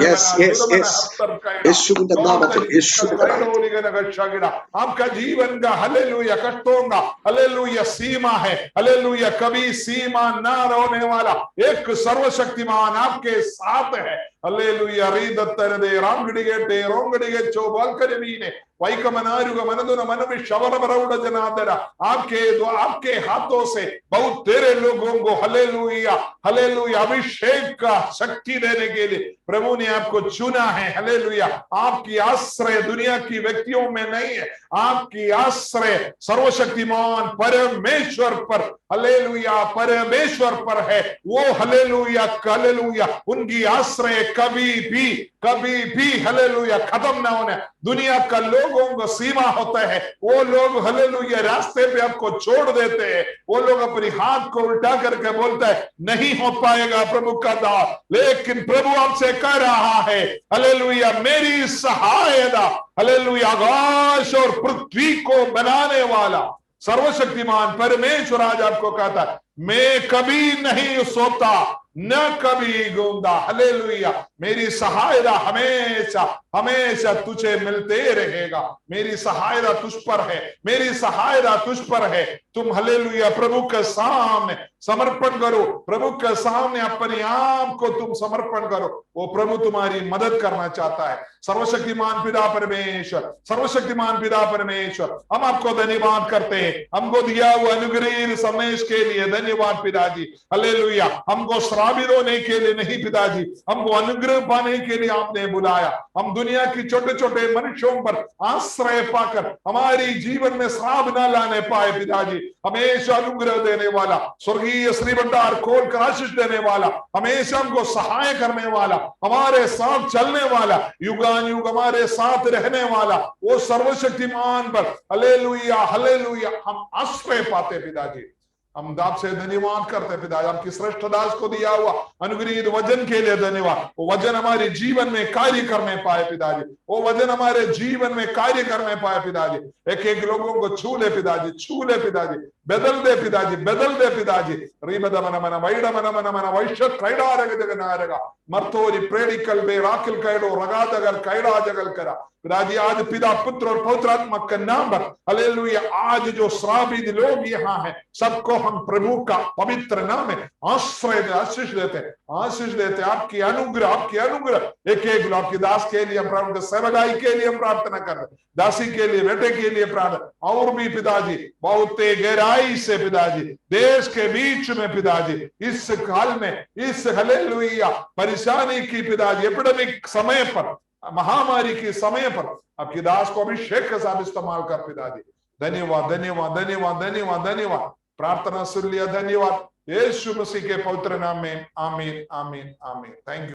യേശുവിന്റെ നാമത്തിൽ യേശുവിന്റെ आपका जीवन का हालेलुया कष्टों का हालेलुया सीमा है. हालेलुया. कभी सीमा ना होने वाला एक सर्वशक्तिमान आपके साथ है. हालेलुया. रीदत्तरदे रामगडिगे रोंगडिगे चोबालकरवीने वैकमनारुग मनदुन मनवि शवरबरउड जनादर आपके हाथों से बहुत तेरे लोगों को हालेलुया हालेलुया अभिषेक का शक्ति देने के लिए प्रभु ने आपको चुना है. हालेलुया. आपकी आश्रय दुनिया की व्यक्तियों में नहीं है. आपकी आश्रय सर्वशक्तिमान परमेश्वर पर हालेलुया परमेश्वर पर है. वो हालेलुया हालेलुया उनकी आश्रय कभी भी हालेलुया खत्म ना होने. दुनिया का लोगों को सीमा होता है. वो लोग हालेलुया रास्ते पे आपको छोड़ देते हैं. वो लोग अपनी हाथ को उल्टा करके बोलता है नहीं हो पाएगा प्रभु का दास. लेकिन प्रभु आपसे कह रहा है हालेलुया मेरी सहायता हालेलुया आकाश और पृथ्वी को बनाने वाला सर्वशक्तिमान परमेश्वर आज आपको कहता है मैं कभी नहीं सोता न कभी गूंगा. हालेलुया. मेरी सहायता हमेशा हमेशा तुझे मिलते रहेगा. मेरी सहायता तुझ पर है. मेरी सहायता तुझ पर है. तुम हालेलुया प्रभु के सामने समर्पण करो. प्रभु के सामने अपने आप को तुम समर्पण करो. वो प्रभु तुम्हारी मदद करना चाहता है. सर्वशक्तिमान पिता परमेश्वर सर्वशक्तिमान पिता परमेश्वर हम आपको धन्यवाद करते हैं. हमको दिया हुआ अनुग्रह संदेश के लिए धन्यवाद पिताजी. हालेलुया. हमको श्रापित होने के लिए नहीं पिताजी, हमको अनुग्रह पाने के लिए आपने बुलाया. हम दुनिया की छोटे छोटे मनुष्यों पर आश्रय पाकर हमारी जीवन में श्राप न लाने पाए पिताजी. हमेशा अनुग्रह देने वाला स्वर्गीय श्री भंडार खोल कर आशीष देने वाला हमेशा हमको सहाय करने वाला हमारे साथ चलने वाला युगान युग हमारे साथ रहने वाला वो सर्वशक्तिमान पर हालेलुया हालेलुया हम आश्रय पाते पिताजी. हम आपसे धन्यवाद करते पिताजी. आपकी श्रेष्ठ दास को दिया हुआ अनुग्रहित वचन के लिए धन्यवाद. वो वचन हमारे जीवन में कार्य करने पाए पिताजी. वो वचन हमारे जीवन में कार्य करने पाए पिताजी. एक एक लोगों को छू ले पिताजी. छू ले पिताजी. बदल दे पिताजी. बदल दे पिताजी. रीमदमनमन वैडमनमनमन वैश्य कैडारग जगनारगा मर्तोरी प्रेडिकल बे राकिल कैडो रगादगर कैडा जगल करा पिताजी. आज पिता पुत्र और पवित्र आत्मा का नाम पर हालेलुया आज जो श्रापित लोग यहाँ हैं सबको हम प्रभु का पवित्र नाम में आश्रय आशीष देते आशीष देते. आपकी अनुग्रह एक एक आपकी दास के लिए हम प्रार्थना सेवकाई के लिए हम प्रार्थना कर रहे दासी के लिए बेटे के लिए प्रार्थना और भी पिताजी बहुत गहराई से पिताजी देश के बीच में पिताजी इस काल में इस हालेलुया परेशानी की पिताजी एपिडेमिक समय पर महामारी के समय पर आपकी दास को अभिषेक के साथ इस्तेमाल कर पिताजी. धन्यवाद धन्यवाद धन्यवाद धन्यवाद धन्यवाद. प्रार्थना सुन लिया. धन्यवाद यीशु मसीह के पवित्र नाम में आमीन आमीन आमीन. Thank you.